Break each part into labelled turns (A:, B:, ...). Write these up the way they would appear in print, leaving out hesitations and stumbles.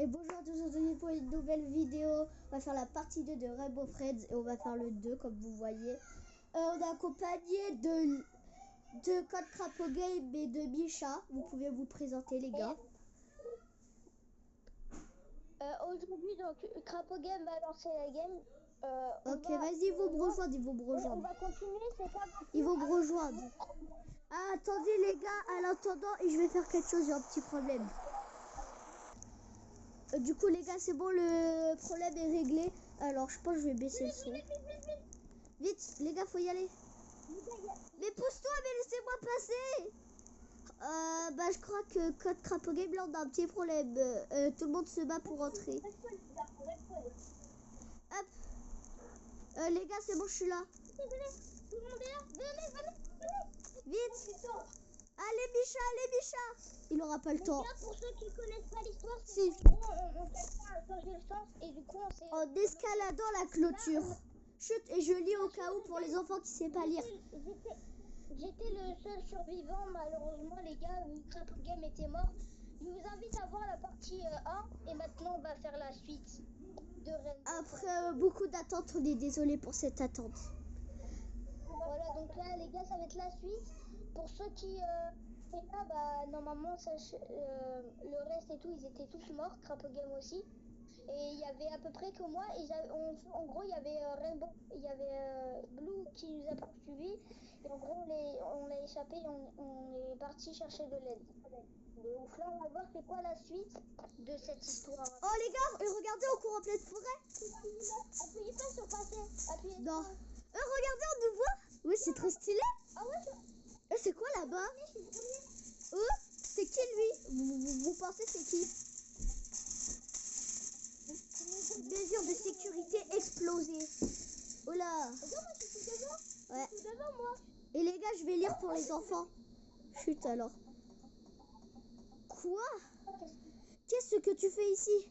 A: Et bonjour à tous, aujourd'hui pour une nouvelle vidéo. On va faire la partie 2 de Rainbow Friends et on va faire le 2 comme vous voyez. On est accompagné de Code Crapo Game et de Micha. Vous pouvez vous présenter les gars.
B: Aujourd'hui donc Crapo Game va lancer la game.
A: Ok, vas-y, ils vont me rejoindre,
B: On va continuer, c'est pas
A: Ils vont me rejoindre. Ah, attendez les gars, à l'attendant, et je vais faire quelque chose, j'ai un petit problème. Du coup les gars, c'est bon, le problème est réglé. Alors je pense que je vais baisser le son. Vite, les gars, faut y aller. Mais pousse-toi, mais laissez-moi passer. Bah je crois que Code Crapo Game là on a un petit problème. Tout le monde se bat pour entrer. Hop. Les gars, c'est bon, je suis là. Vite. Allez Micha. Il aura pas le temps.
B: Pour ceux qui connaissent pas l'histoire,
A: Si.
B: On fait ça changer le sens et du coup on s'est...
A: En escaladant la clôture. Chut, et je lis au cas où pour les enfants qui ne savent pas lire.
B: J'étais le seul survivant, malheureusement les gars, Crapo Game était mort. Je vous invite à voir la partie 1 et maintenant on va faire la suite de Rainbow.
A: Après beaucoup d'attentes, on est désolé pour cette attente.
B: Voilà, donc là les gars, ça va être la suite. Pour ceux qui étaient là, bah normalement le reste et tout, ils étaient tous morts, Crapo Game aussi. Et il y avait à peu près que moi, et en gros il y avait Rainbow, il y avait Blue qui nous a poursuivis. Et en gros on l'a échappé et on est parti chercher de l'aide. Donc là on va voir c'est quoi la suite de cette histoire.
A: Oh les gars, regardez, on court en pleine forêt.
B: Appuyez pas sur passer, appuyez
A: Non.
B: sur...
A: Regardez, on nous voit. Oui, c'est trop stylé.
B: Ah ouais,
A: C'est quoi là-bas? C'est qui lui? Vous pensez c'est qui? Mesure de sécurité explosée. Oh là. Ouais. Et les gars, je vais lire pour les enfants. Chut alors. Quoi? Qu'est-ce que tu fais ici?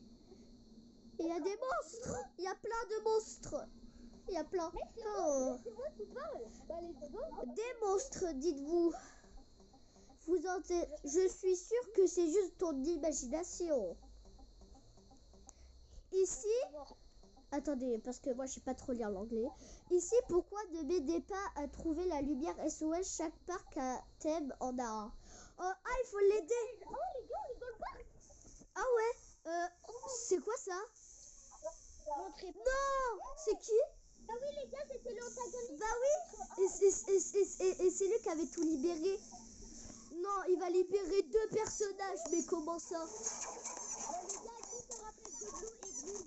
A: Il y a des monstres. Il y a plein de monstres. Il y a plein. Oh.
B: c'est moi qui parle.
A: Des monstres, dites-vous. Je suis sûre que c'est juste ton imagination. Ici, attendez, parce que moi je sais pas trop lire l'anglais. Ici, pourquoi ne m'aidez pas à trouver la lumière SOS? Chaque parc à thème en a un. Il faut l'aider.
B: Oh les gars, on rigole pas.
A: Ah ouais. C'est quoi ça?
B: Montrez pas.
A: Non, c'est qui?
B: Ah oui les gars, c'était l'antagoniste.
A: Bah oui. Et c'est lui qui avait tout libéré. Non, il va libérer 2 personnages, mais comment ça?
B: Les gars, qui se rappelle de Blue et Blue?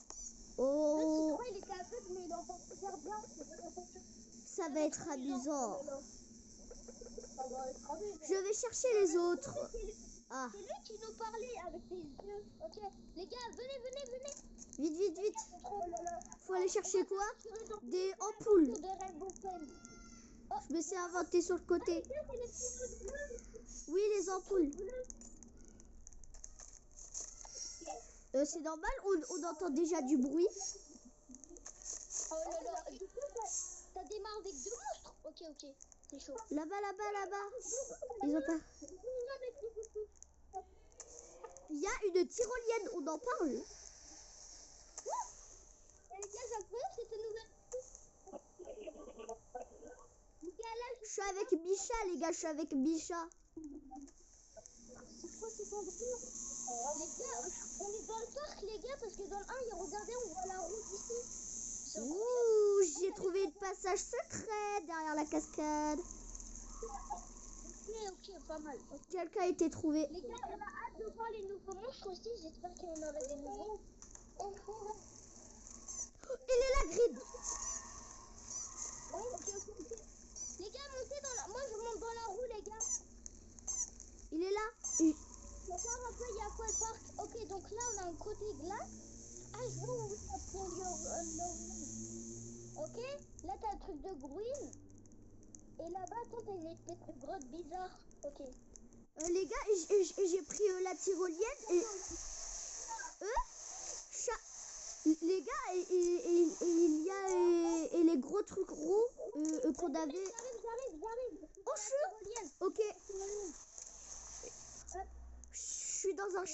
A: Oh,
B: Il était aveugle, mais il entend super bien.
A: ça va être amusant.
B: Ça va être amusant.
A: Je vais chercher les autres. Ah,
B: C'est lui qui nous parlait avec ses yeux. Ok, les gars, venez.
A: vite.
B: Oh là là.
A: Faut aller chercher quoi? Des ampoules.
B: De Rainbow Friends.
A: Je me suis inventé sur le côté. Oui, les ampoules. C'est normal, on entend déjà du bruit.
B: Oh là là, du coup, t'as démarré avec 2 monstres. Ok, c'est chaud.
A: Là-bas. Ils ont pas... Il y a une tyrolienne, on en parle.
B: Les gars, j'apprécie cette nouvelle.
A: Je suis avec Micha, les gars,
B: C'est quoi ces endroits? Les gars, on est dans le parc, les gars, parce que dans le 1, regardez, on voit la route ici.
A: Ouh, j'ai trouvé le passage secret derrière la cascade.
B: Ok, pas mal.
A: Quelqu'un a été trouvé.
B: Les gars, on a hâte de voir les nouveaux monstres aussi. J'espère qu'il y en aura des nouveaux.
A: Il est là, Grid.
B: Ok. Les gars, montez dans la... Moi, je monte dans la roue, les gars.
A: Il est là.
B: On va voir un peu, il y a quoi le parc. Ok, donc là, on a un côté glace. Ah, je vois où ça prend ok, là, t'as un truc de green. Et là-bas, attends, t'as une espèce de grotte bizarre. Ok.
A: Les gars, j'ai pris la tyrolienne et... Les gars, et il y a et les gros trucs roux qu'on avait...
B: J'arrive.
A: Oh, ok. Je suis dans un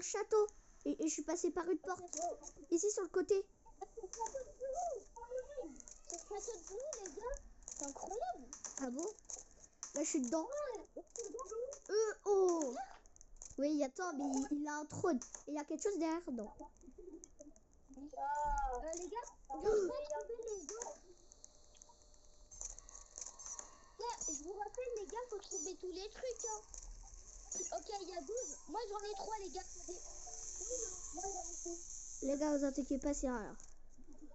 A: château. Et je suis passé par une porte. Ici sur le côté.
B: C'est le château de Blue, les gars. C'est incroyable.
A: Ah bon? Là, je suis dedans. Oh! Oui, attends, mais il a un trône. Et il y a quelque chose derrière dedans.
B: Les gars, on va trouver les gars. Là, je vous rappelle, les gars, faut trouver tous les trucs. Hein. Ok, il y a 12. Moi, j'en ai 3, les gars.
A: Les gars, vous inquiétez pas, c'est rien.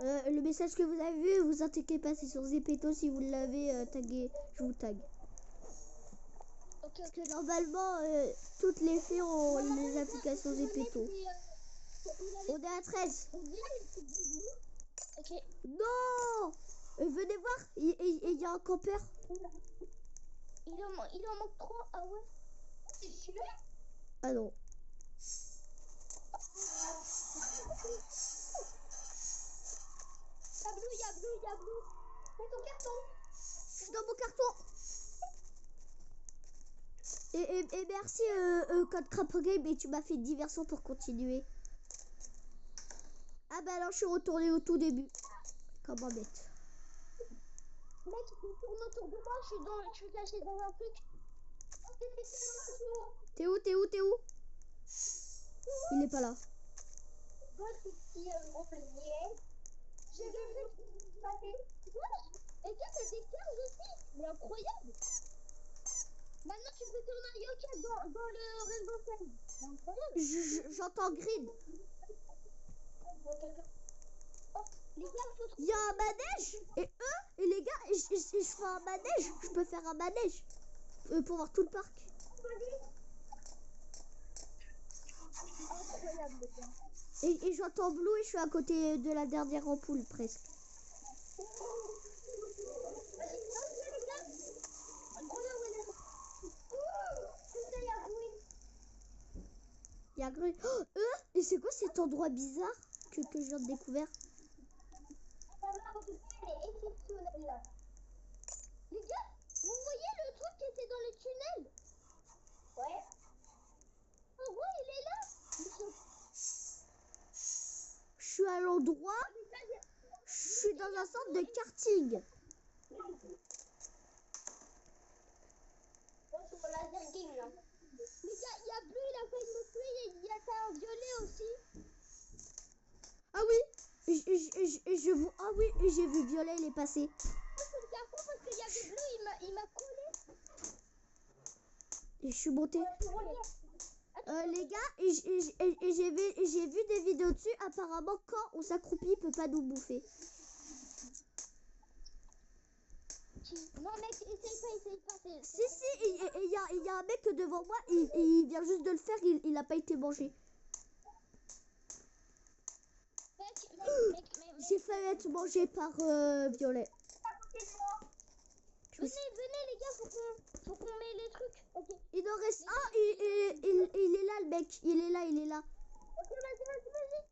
A: Le message que vous avez vu, vous inquiétez pas, c'est sur Zepeto. Si vous l'avez tagué, je vous tag.
B: Okay.
A: Parce que normalement, toutes les filles ont les applications Zepeto. On est à 13.
B: Ok.
A: Non! Venez voir, il y a un campeur.
B: Il en manque 3. Ah ouais? C'est celui-là?
A: Ah non.
B: Il y a Blue. Fais ton carton.
A: Je suis dans mon carton. Et merci Code Crapo Game, et tu m'as fait une diversion pour continuer. Ah bah alors je suis retourné au tout début. Comment bête.
B: Mec, il tourne autour de moi, je suis caché dans un truc.
A: T'es où? Il est pas là.
B: J'ai vu passer. Et gars, t'as des cages aussi. Mais incroyable. Maintenant, tu peux tourner un yoga dans le Rainbow Friends. C'est incroyable.
A: J'entends Green.
B: Oh, les gars, faut trouver.
A: Il y a un manège. Et les gars, je fais un manège. Je peux faire un manège. Pour voir tout le parc.
B: Incroyable, les gars.
A: Et j'entends Blue et je suis à côté de la dernière ampoule presque. Il y a Green. Oh, et c'est quoi cet endroit bizarre que je viens de découvrir?
B: Les gars, vous voyez le truc qui était dans les tunnels? Ouais. Oh ouais, il est là.
A: Je suis à l'endroit. Je suis dans un centre de karting.
B: Les gars, il y a Bleu, il a failli me tuer, il y a un violet aussi.
A: Ah oui, ah oui, j'ai vu Violet, il est passé.
B: Moi, c'est le carton parce qu'il y avait Bleu, il m'a collé.
A: Et je suis montée. Les gars, j'ai vu des vidéos dessus. Apparemment, quand on s'accroupit, il peut pas nous bouffer.
B: Non mec, essaye pas.
A: Si, il y a un mec devant moi, il vient juste de le faire, il n'a pas été mangé.
B: Mec.
A: J'ai failli être mangé par Violet.
B: Venez les gars, faut qu'on met les trucs. Okay.
A: Il en reste un, il est là le mec, il est là.
B: Ok, vas-y.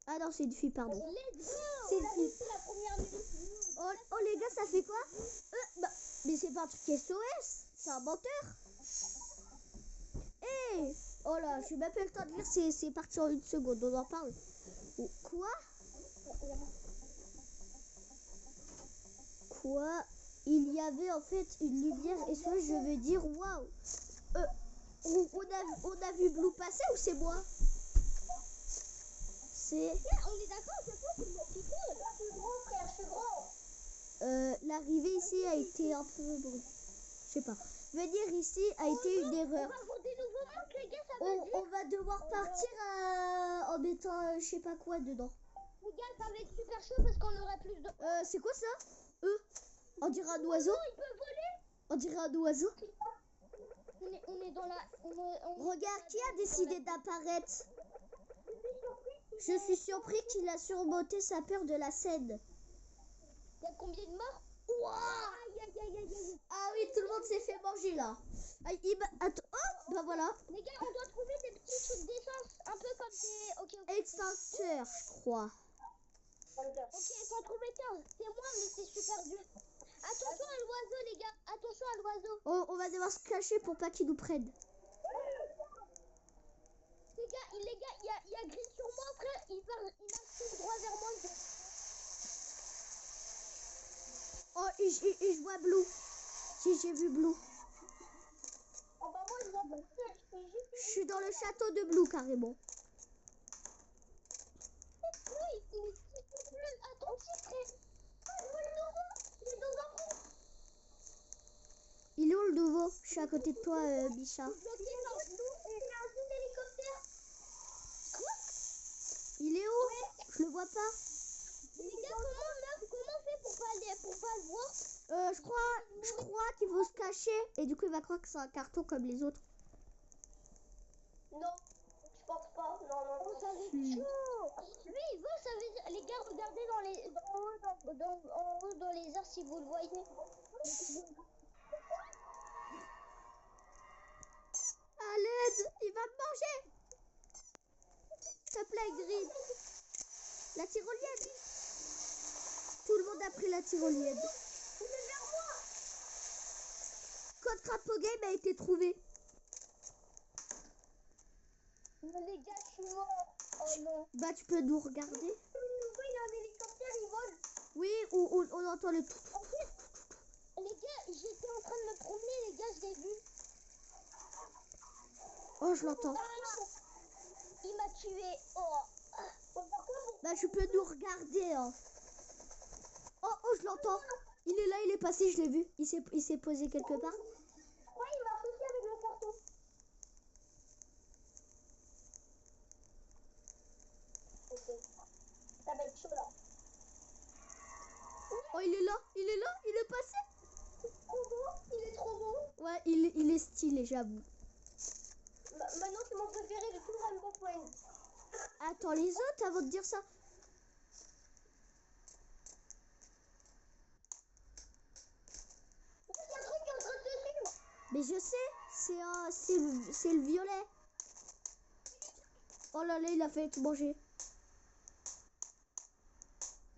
A: Ah non, c'est une fille, pardon.
B: Let's go.
A: C'est une fille.
B: La première minute.
A: Oh les gars, ça fait quoi? Mais c'est pas un truc SOS, c'est un menteur. Hey, oh là, je suis même pas le temps de lire, c'est parti en 1 seconde, on en parle. Oh, Quoi? Il y avait en fait une lumière SOS, je veux dire, waouh. On a vu Blue passer ou c'est moi?
B: On est d'accord, c'est quoi, c'est moi qui colle. Je suis gros, frère, je suis gros.
A: L'arrivée ici a été un peu... Bon, je sais pas. Venir ici a été une erreur.
B: On va avoir des nouveaux montres, les gars, ça va
A: On va devoir partir en mettant je sais pas quoi dedans.
B: Les gars, ça va être super chaud parce qu'on aura plus de...
A: C'est quoi ça? On dirait un oiseau.
B: Non, il peut voler.
A: On dirait un oiseau.
B: On est dans la...
A: Regarde, qui a décidé d'apparaître? Je suis surpris qu'il a surmonté sa peur de la scène.
B: Il y a combien de morts? Aïe.
A: Ah oui, tout le monde s'est fait manger là. Attends, oh, bah voilà.
B: Les gars, on doit trouver des petits trucs d'essence, un peu comme des... Ok.
A: Extincteur, je crois.
B: Ok, il faut en trouver 15. C'est moi, mais c'est super dur. Attention à l'oiseau, les gars. Attention à l'oiseau.
A: On va devoir se cacher pour pas qu'il nous prenne.
B: Les gars, les gars, il y a Gris sur moi, frère. Il marche tout droit vers moi.
A: Oh, et je vois Blue. J'ai vu Blue.
B: Oh bah moi, je vois pas.
A: Je suis dans le château de Blue, carrément.
B: Attends, petit frère. Ah, je vois le nouveau. Il est dans un trou.
A: Il est où le nouveau? Je suis à côté de toi, Bicha.
B: Bloqué par Blue et il y a un petit hélicoptère. Quoi?
A: Il est où? Je le vois pas.
B: Les gars, comment on fait pour pas le voir?
A: Je crois qu'il faut se cacher et du coup il va croire que c'est un carton comme les autres.
B: Non, je pense pas. Non. Ça va être chaud. Lui, il va, ça veut dire... Les gars, regardez en haut dans les airs si vous le voyez.
A: À l'aide, il va me manger. S'il te plaît, Grid. La tyrolienne. Tout le monde a pris la tyrolienne.
B: Il est vers moi.
A: Code Crapaud Game a été trouvé.
B: Mais les gars, je suis mort. Oh non.
A: Bah tu peux nous regarder.
B: Oui, il y a un hélicoptère, il vole.
A: Oui, on entend le tout.
B: En fait, les gars, j'étais en train de me promener, les gars, je l'ai vu.
A: Oh, je l'entends.
B: Il m'a tué. Oh.
A: Bah tu peux nous regarder. Hein. Oh, je l'entends. Il est là, il est passé, je l'ai vu. Il s'est posé quelque part.
B: Ouais, il m'a foutu avec le carton. Ok. Ça va être chaud là.
A: Oh, il est passé.
B: Trop beau, il est trop beau.
A: Ouais, il est stylé, j'avoue.
B: Maintenant, c'est mon préféré de tout Rainbow Friends.
A: Attends, les autres avant de dire ça.
B: Il y a un truc qui est en train de te suivre.
A: Mais je sais, c'est le violet. Oh là là, il a fait tout manger.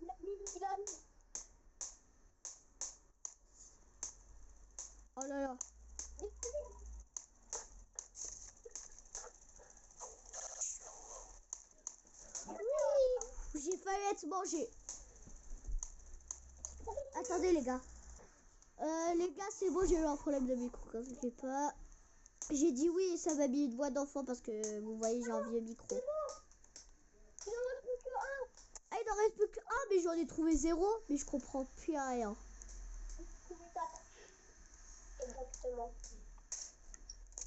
B: Il arrive.
A: Oh là là. J'ai failli être mangé. Attendez les gars. Les gars, c'est bon, j'ai eu un problème de micro, ne vous inquiétez pas. J'ai dit oui et ça m'a mis une voix d'enfant parce que vous voyez, j'ai un vieux micro.
B: Il en reste plus que un.
A: Ah, il en reste plus qu'un, mais j'en ai trouvé 0, mais je comprends plus rien.
B: Exactement.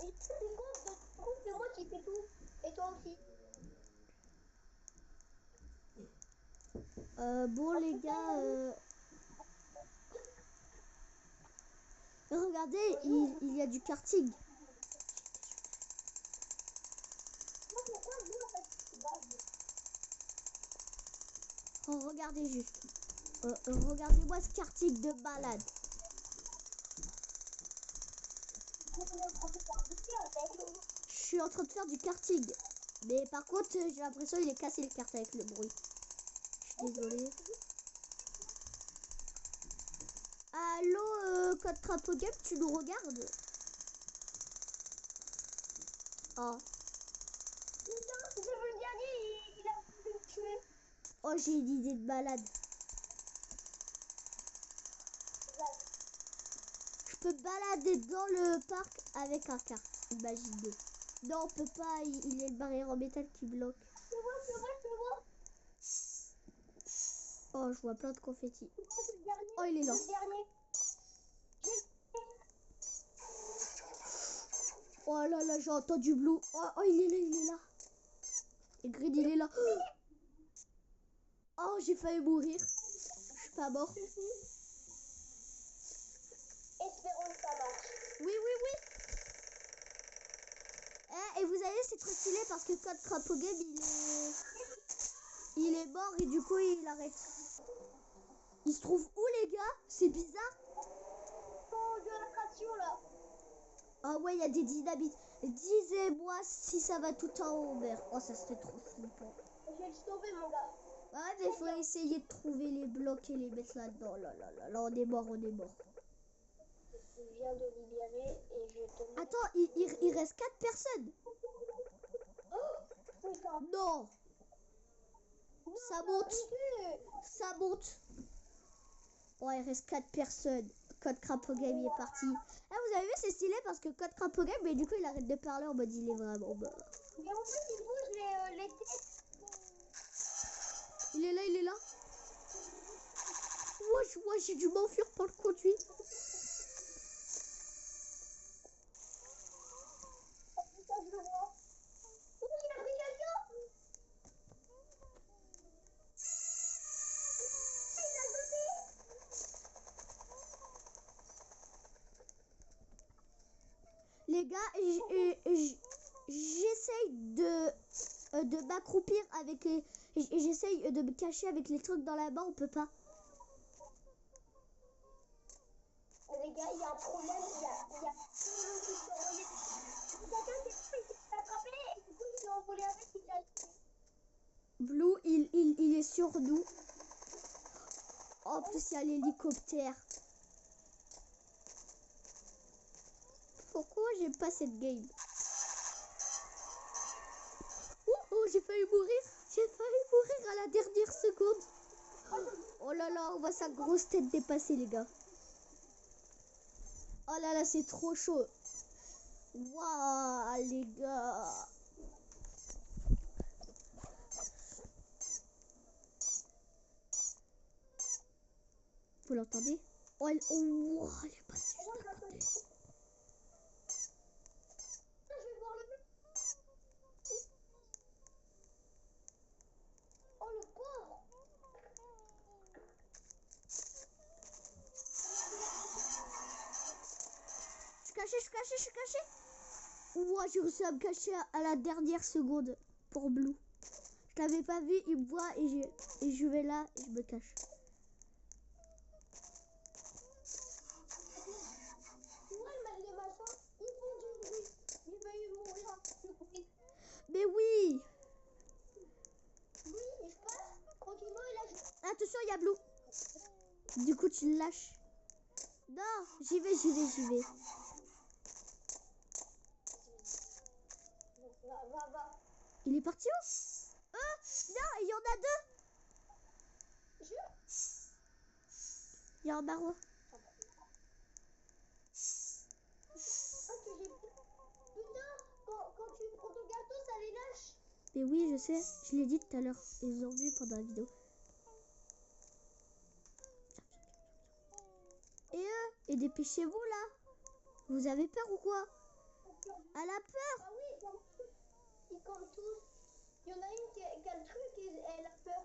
B: Et c'est moi qui fais tout. Et toi aussi.
A: Bon les gars, regardez, il y a du karting. Oh, regardez juste. Regardez-moi ce karting de balade. Je suis en train de faire du karting. Mais par contre, j'ai l'impression qu'il est cassé les cartes avec le bruit. Je suis désolée. Allô, Code Crapaud Game, tu nous regardes? Oh.
B: J'ai vu le dernier, il a pu me tuer.
A: Oh, j'ai une idée de balade. Je peux me balader dans le parc avec un kart. Imaginez. Non, on peut pas. Il y a une barrière en métal qui bloque.
B: Je vois.
A: Oh, je vois plein de confettis.
B: Le dernier,
A: Oh, il est là.
B: le dernier.
A: Oh là là, j'ai entendu Blue. Oh, il est là. Et Grid, il est là. Oh, j'ai failli mourir. Je suis pas mort.
B: Espérons que ça marche.
A: Oui. Et vous allez, c'est trop stylé parce que Code Crapaud Game, il est mort et du coup, il arrête. Il se trouve où, les gars? C'est bizarre.
B: Oh, de l'attraction là.
A: Ah ouais, il y a des dynamites. Disez-moi si ça va tout en haut vert. Oh, ça serait trop flippant.
B: Je vais le sauver, mon gars.
A: Ouais, mais faut essayer de trouver les blocs et les mettre là-dedans. Là, on est mort.
B: Je viens de libérer et je te mets...
A: Attends, il reste 4 personnes.
B: Oh,
A: Non. Ça monte. Ça monte. Oh, il reste 4 personnes. Code Crapaud Game est parti. Ah, vous avez vu, c'est stylé parce que Code Crapaud Game, mais du coup, il arrête de parler en mode il est vraiment mort.
B: Mais en fait, il bouge les têtes.
A: Il est là, il est là. Ouais, j'ai dû m'enfuir pour le conduire.
B: Ça, je le vois. Ouh, il a pris quelqu'un. Il a sauté.
A: Les gars, j'essaye de m'accroupir avec les... J'essaye de me cacher avec les trucs dans la main, on peut pas.
B: Les gars, il y a un problème. Il y a quelqu'un qui s'est attrapé et du coup, il l'a envolé avec. Il a...
A: Blue, il est sur nous. En plus, il y a l'hélicoptère. Pourquoi j'aime pas cette game? Oh, j'ai failli mourir. J'ai failli mourir à la dernière seconde. Oh là là, on voit sa grosse tête dépasser, les gars. Oh là là, c'est trop chaud. Waouh, les gars. Vous l'entendez? Oh, elle est passée juste à côté.
B: Je vais voir le... Oh, le pauvre.
A: Je suis caché. Ouah, j'ai réussi à me cacher à la dernière seconde pour Blue. Je l'avais pas vu, il me voit et je vais là et je me cache.
B: Les machins, ils font du bruit. Il va y mourir du bruit.
A: Mais oui.
B: Oui, il se passe. Tranquillement, il a...
A: Attention, il y a Blue. Du coup, tu le lâches. Non, j'y vais.
B: Va.
A: Il est parti où? Non, il y en a deux. Il y a un barreau.
B: Putain, quand tu prends ton gâteau, ça les lâche.
A: Mais oui, je sais. Je l'ai dit tout à l'heure. Ils ont vu pendant la vidéo. Et dépêchez-vous là. Vous avez peur ou quoi? Elle a peur.
B: Ah oui, ils campent tous. Il y en a une qui a le truc et elle a peur.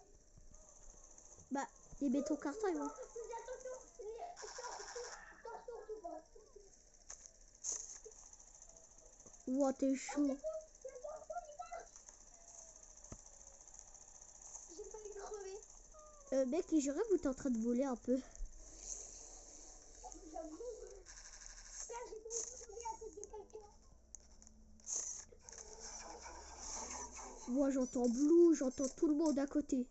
A: Bah, les bétons cartons, ils vont.
B: Fais attention, sors surtout pas.
A: Ouah, t'es chaud.
B: J'ai failli crever.
A: Mec, je rêve où t'es en train de voler un peu.
B: J'avoue. Père, j'ai failli crever à cause de quelqu'un.
A: Moi, j'entends Blue, j'entends tout le monde à côté.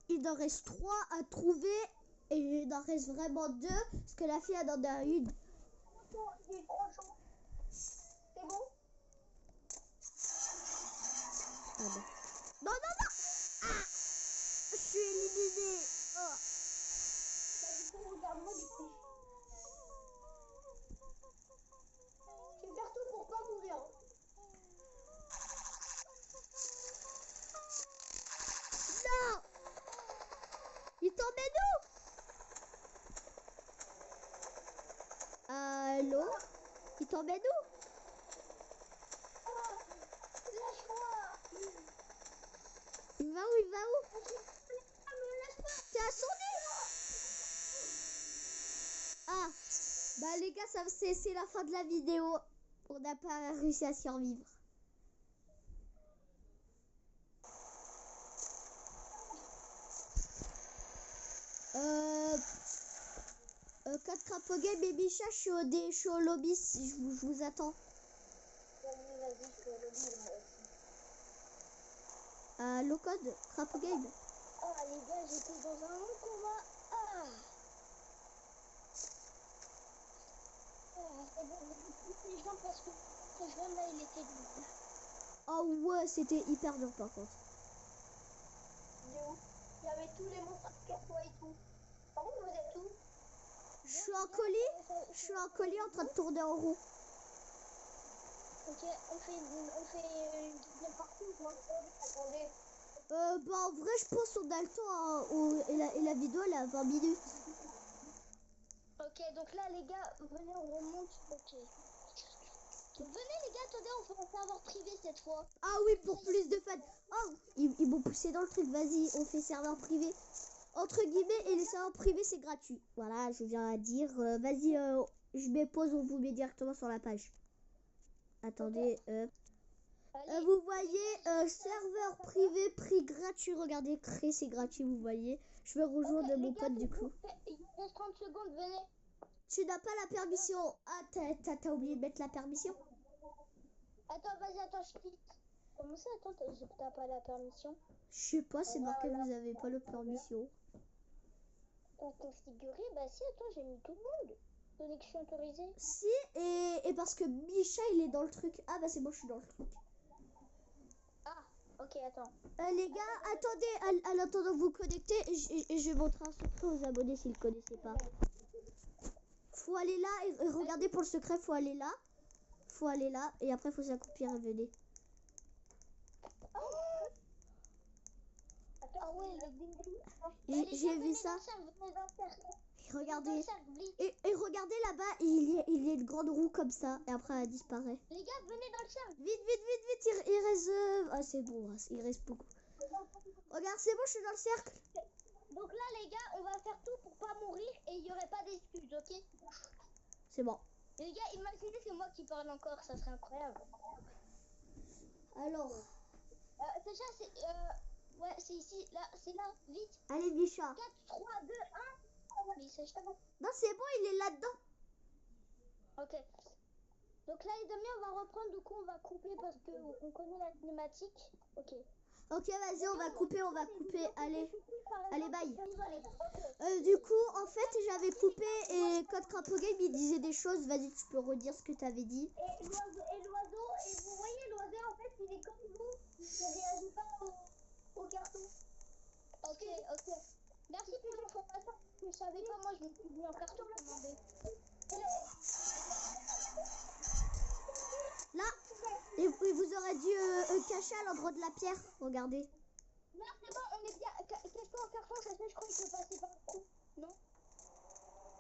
A: Il en reste 3 à trouver et il en reste vraiment 2 parce que la fille elle en a une.
B: Il est trop chaud. C'est bon?
A: Ah non. Non. Ah, je suis éliminée. Oh.
B: Du coup, regarde-moi du coup. Je vais faire tout pour pas mourir.
A: Non. Il t'emmène où? Allô? Il t'emmène où?
B: Lâche-moi.
A: Il va où? T'es à son nez? Ah, bah les gars, c'est la fin de la vidéo. On n'a pas réussi à survivre. Code Crapaud Game et Bicha, je suis au lobby, je vous attends.
B: Vas-y, je suis au lobby.
A: Low Code Crapaud Game.
B: Ah les gars, j'étais dans un long combat. C'est bon. les gens parce que ce jeu là il était dur.
A: Oh ouais, c'était hyper dur par contre.
B: De ouf. Il y avait tous les monstres sur toi et tout. Par contre, vous êtes où?
A: Je suis en colis en train de tourner en rond.
B: Ok, on fait une deuxième partie ou quoi? Attendez.
A: Bah en vrai je pense qu'on a le temps hein, et la vidéo elle est à 20 minutes.
B: Ok, donc là les gars, venez, on remonte. Ok. Venez les gars, attendez, on fait un serveur privé cette fois.
A: Ah oui, pour plus de fans. Oh, ils m'ont poussé dans le truc, vas-y, on fait serveur privé. Entre guillemets, et les serveurs privés c'est gratuit. Voilà, je viens à dire. Vas-y, je mets pause, on vous met directement sur la page. Attendez,
B: Allez,
A: vous voyez, serveur privé, prix gratuit. Regardez, créer c'est gratuit, vous voyez. Je vais rejoindre
B: ok,
A: mon
B: les gars,
A: pote du coup.
B: il vous reste 30 secondes, venez.
A: Tu n'as pas la permission. Ah, t'as oublié de mettre la permission?
B: Attends, vas-y, attends, je quitte. Comment ça, attends, t'as pas la permission?
A: Je sais pas, c'est marqué vous avez pas la permission.
B: Pour configurer, bah si, attends, j'ai mis tout le monde. Connexion autorisée.
A: Si, et parce que Micha il est dans le truc. Ah bah c'est bon, je suis dans le truc.
B: Ah, ok, attends.
A: Les gars, attendez, à l'attendant que vous connectez, et je vais montrer un secret aux abonnés s'ils ne connaissaient pas. Faut aller là, et regardez pour le secret, faut aller là. Faut aller là, et après faut s'accomplir et venez.
B: Ah ouais, le ding.
A: J'ai vu ça. Regardez. Et regardez là-bas, il y a une grande roue comme ça, et après elle disparaît.
B: Les gars, venez dans le cercle.
A: Vite, il reste... Ah c'est bon, il reste beaucoup. Regarde, c'est bon, je suis dans le cercle.
B: Donc là, les gars, on va faire tout pour pas mourir et il n'y aurait pas d'excuses, ok?
A: C'est bon.
B: Les gars, imaginez c'est moi qui parle encore, ça serait incroyable.
A: Alors.
B: Sacha, c'est... Ouais, c'est ici, là, c'est là, vite.
A: Allez, Micha.
B: 4, 3, 2, 1. Oui, Sacha.
A: Non, c'est bon, il est là-dedans.
B: Ok. Donc là, les amis, on va reprendre, du coup, on va couper parce que on connaît la cinématique. Ok.
A: Ok, vas-y, on va couper. Allez, bye. Du coup, en fait, j'avais coupé et Code Crapo Game, il disait des choses. Vas-y, tu peux redire ce que tu avais dit.
B: Et l'oiseau, et vous voyez, l'oiseau, en fait, il est comme vous. Il ne réagit pas au carton. Ok. Merci pour l'information. Je ne savais pas, moi, je me suis mis en carton commandé.
A: Là, et vous aurez dû cacher à l'endroit de la pierre. Regardez.
B: Non, c'est bon, on est bien. Cache-toi en carton, ça fait, je crois qu'il peut passer par le trou. Non?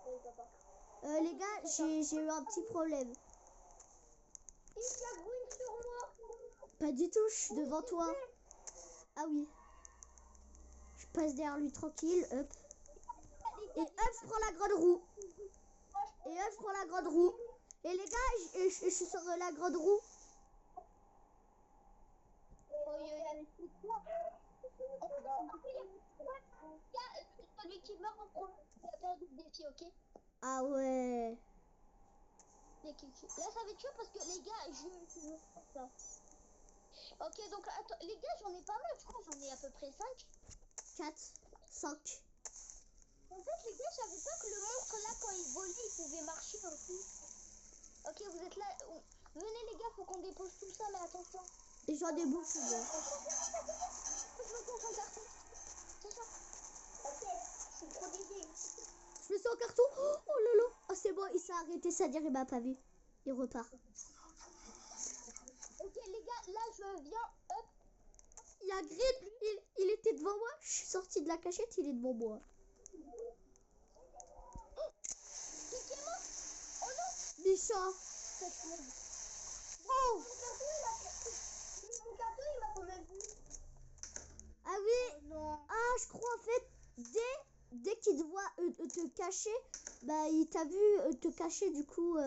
B: Oui, papa.
A: Les gars, j'ai eu un petit problème.
B: Il y a Green sur moi.
A: Pas du tout, je suis devant toi. Ah oui. Je passe derrière lui tranquille, hop. Et hop, je prends la grande roue. Et les gars, je suis sur la grande roue.
B: Celui qui meurt en premier, il a perdu le défi, ok?
A: Ah ouais.
B: Là, ça va être chaud parce que les gars, je veux ça. Ok, donc attends, les gars, j'en ai pas mal, je crois, j'en ai à peu près 5.
A: 4, 5.
B: En fait, les gars, je savais pas que le monstre là, quand il volait, il pouvait marcher aussi. Ok, vous êtes là. Venez, les gars, faut qu'on dépose tout ça, mais attention.
A: Et j'en ai beaucoup.
B: Je me couche en carton. C'est ça. Ok, c'est trop dégueu.
A: Je me sens en carton. Oh lolo. Oh, c'est bon, il s'est arrêté, c'est-à-dire il m'a pas vu. Il repart.
B: Ok, les gars, là, je viens. Hop.
A: Il y a Grid, il était devant moi. Je suis sortie de la cachette, il est devant moi. Micha. Oh.
B: Mon carton, il m'a quand même vu.
A: Ah oui.
B: Oh non.
A: Ah, je crois en fait, dès qu'il te voit te cacher, bah il t'a vu te cacher du coup.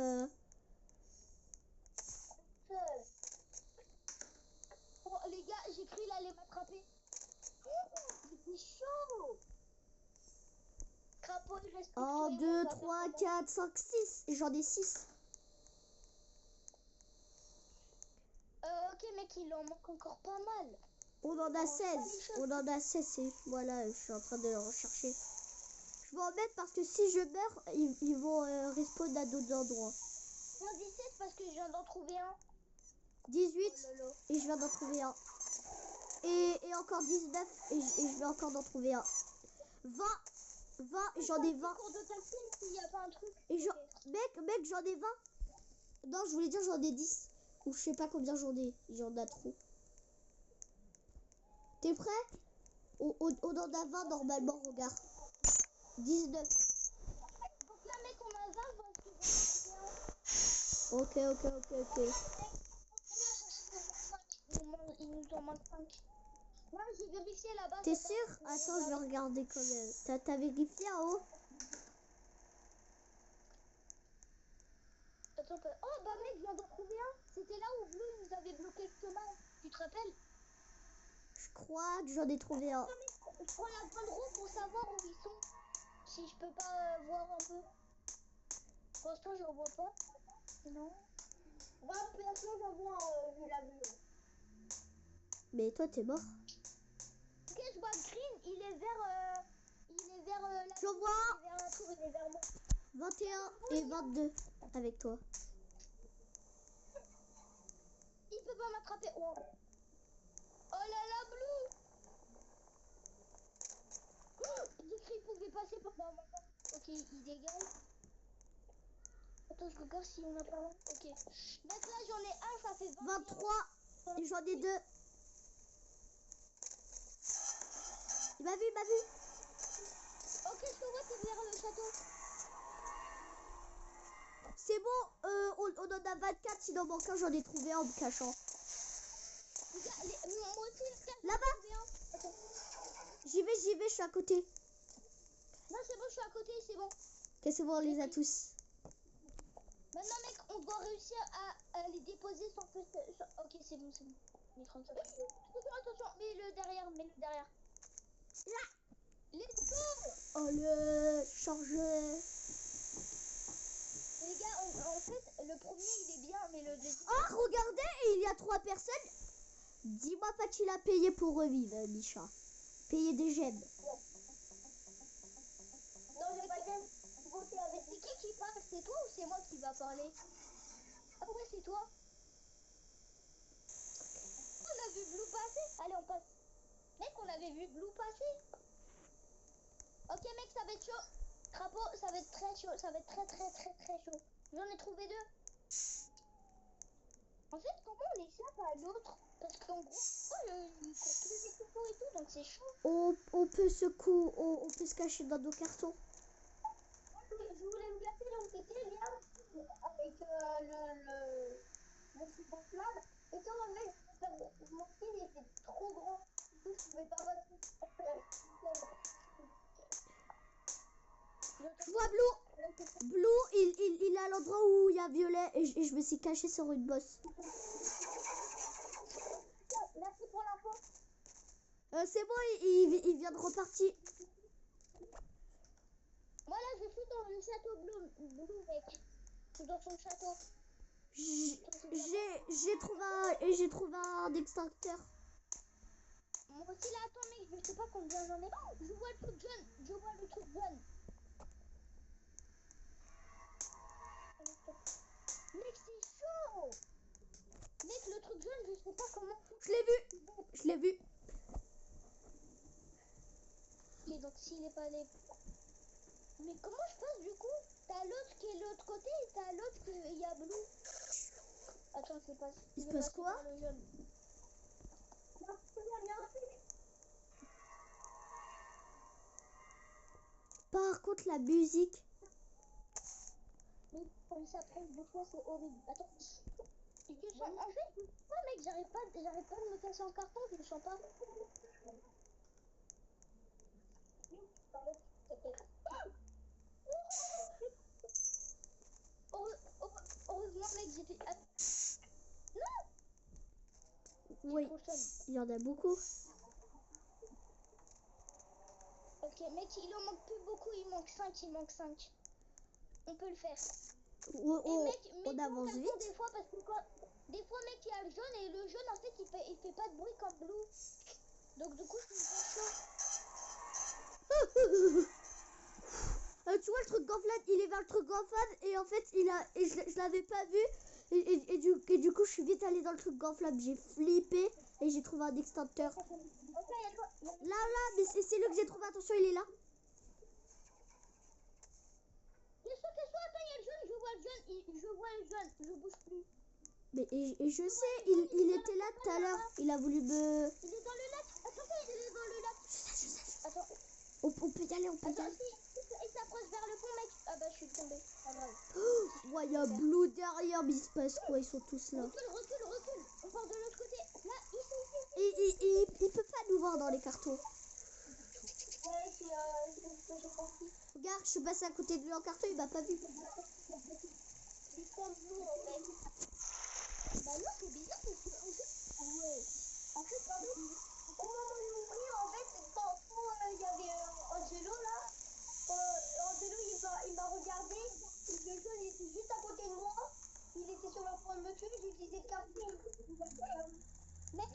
B: Oh, les gars, j'ai cru il allait m'attraper. C'est chaud. Crapaud, il reste
A: 1, 2, 3, 4, 5, 6. Et j'en ai 6.
B: Ok, mec, il en manque encore pas mal.
A: On en a 16. Et voilà, je suis en train de le rechercher. Je vais en mettre parce que si je meurs, ils vont respawn à d'autres endroits.
B: Non, 17 parce parce que je viens d'en trouver un.
A: 18
B: Oh lolo.
A: et je viens d'en trouver un. Et encore 19 et je vais encore d'en trouver un. 20, j'en ai 20.
B: Cours de calcul s'il n'y a pas un truc.
A: Et
B: Ok.
A: mec, j'en ai 20. Non, je voulais dire j'en ai 10. Ou je sais pas combien j'en ai. J'en ai trop. T'es prêt? On en a 20 normalement, regarde. 19.
B: Donc là, mec, on a 20 parce que j'en ai
A: Ok.
B: il nous en manque 5. Moi, j'ai vérifié là-bas.
A: T'es sûr? Attends, je vais regarder quand même. T'as vérifié en haut?
B: Attends, oh bah mec, je viens d'en trouver un. C'était là où Blue nous avait bloqué le chemin. Tu te rappelles?
A: Je crois que j'en ai trouvé un.
B: Je prends la grande roue pour savoir où ils sont. Si je peux pas voir un peu. Pour l'instant, je ne vois pas. Non. 20 personnes, j'en vois vu la vue.
A: Mais toi, t'es mort.
B: Ok, je vois Green, il est vers la
A: J'en vois
B: il est vers la tour, il est vers moi.
A: 21 et 22 avec toi.
B: Il peut pas m'attraper. Oh. Oh là là, Blue. Oh, j'ai cru qu'il pouvait passer pendant un moment. Ok, il dégage. Attends, je regarde si on a pas un. Ok. Donc là, j'en ai un, ça fait
A: 23 et j'en ai 2. Il m'a vu.
B: Ok, je te vois, t'es vers le château.
A: C'est bon, on en a 24, il en manque un, j'en ai trouvé un en me cachant.
B: Regarde, moi aussi,
A: Là-bas.
B: Attends.
A: J'y vais, je suis à côté.
B: Non, c'est bon, je suis à côté, c'est bon.
A: Ok, c'est bon, on les a tous.
B: Maintenant, mec, on doit réussir à les déposer sans que... Ok, c'est bon. Mais 30 secondes. Attention, mets-le derrière.
A: Là.
B: Let's go.
A: Oh, le chargeur.
B: Les gars, en fait, le premier, il est bien, mais le deuxième...
A: Oh, regardez, il y a 3 personnes. Dis-moi pas qu'il a payé pour revivre, Micha. Payer des gemmes.
B: Non, j'ai pas bien voté avec... C'est qui parle? C'est toi ou c'est moi qui va parler? Ah ouais, c'est toi. On a vu Blue passer. Allez, on passe. Mec, on avait vu Blue passer. Ok, mec, ça va être chaud. Crapaud, ça va être très chaud. Ça va être très chaud. J'en ai trouvé 2. En fait, comment on échappe à l'autre? Parce qu'en gros, il court tous les équipements et tout, donc c'est chaud.
A: On peut se cacher dans nos cartons.
B: Je voulais me placer là où t'étais, là, avec le petit flamme. Et toi, mec, mon style il était trop grand. Du coup, je pouvais pas passer.
A: Je vois Blue, il est à l'endroit où il y a Violet et je me suis caché sur une bosse.
B: Merci pour l'info.
A: C'est bon, il vient de repartir.
B: Voilà, je suis dans le château Blue, mec. Je suis dans son château.
A: J'ai trouvé un extincteur.
B: Moi aussi, là, attends, mec, je sais pas combien j'en ai. Oh, je vois le truc jaune. Mec, c'est chaud. Mec, le truc jaune, je sais pas comment...
A: Je l'ai vu.
B: Ok, donc s'il est pas allé... Mais comment je passe, du coup? T'as l'autre qui est de l'autre côté et t'as l'autre qui il y a Blue. Attends, c'est pas...
A: Il se passe quoi?
B: Le jaune.
A: Par contre, la musique...
B: Mais comme ça prend deux fois, c'est horrible. Attends. En fait, mec, j'arrive pas de me casser en carton, je le sens pas. Heureusement, mec, j'étais... Non.
A: Oui, il y en a beaucoup.
B: Ok, mec, il en manque plus beaucoup, il manque 5. On peut le faire.
A: On avance vite.
B: Des fois, parce que des fois, mec, il y a le jaune et le jaune, en fait, il fait pas de bruit comme Blue. Donc, du coup, c'est chaud.
A: Tu vois le truc gonflade, il est vers le truc gonflade et en fait je l'avais pas vu Et du coup, je suis vite allée dans le truc gonflable. J'ai flippé et j'ai trouvé un extincteur.
B: Ok, y'a quoi?
A: Là, mais c'est le que j'ai trouvé. Attention, il est là.
B: Qu'est-ce attends, y'a le jaune, je vois le jaune, je vois le jaune, je bouge plus.
A: Mais et je sais, il était là tout à l'heure. Il a voulu me...
B: Il est dans le lac. Attends, il est dans le lac.
A: Je sais.
B: Attends,
A: On peut y aller, on peut y
B: attends,
A: aller.
B: il s'approche vers le fond, mec. Ah bah, je suis tombée. Pas grave.
A: Oh, ouais, il y a Blue derrière, mais il se passe quoi? Ils sont tous là.
B: Recule. On part de l'autre côté. Là, ici.
A: Il peut pas nous voir dans les cartons.
B: Ouais, j'ai compris.
A: Regarde, je suis passée à côté de lui en carton, il m'a pas vu.
B: C'est comme nous, en fait. Bah non, c'est bizarre parce que, en fait, ouais. En fait, au moment de l'ouvrir, en fait, quand il y avait Angelo, là, Angelo, il m'a regardé, le jaune, il était juste à côté de moi, il était sur le point de me tuer, j'ai utilisé le carton. Mec,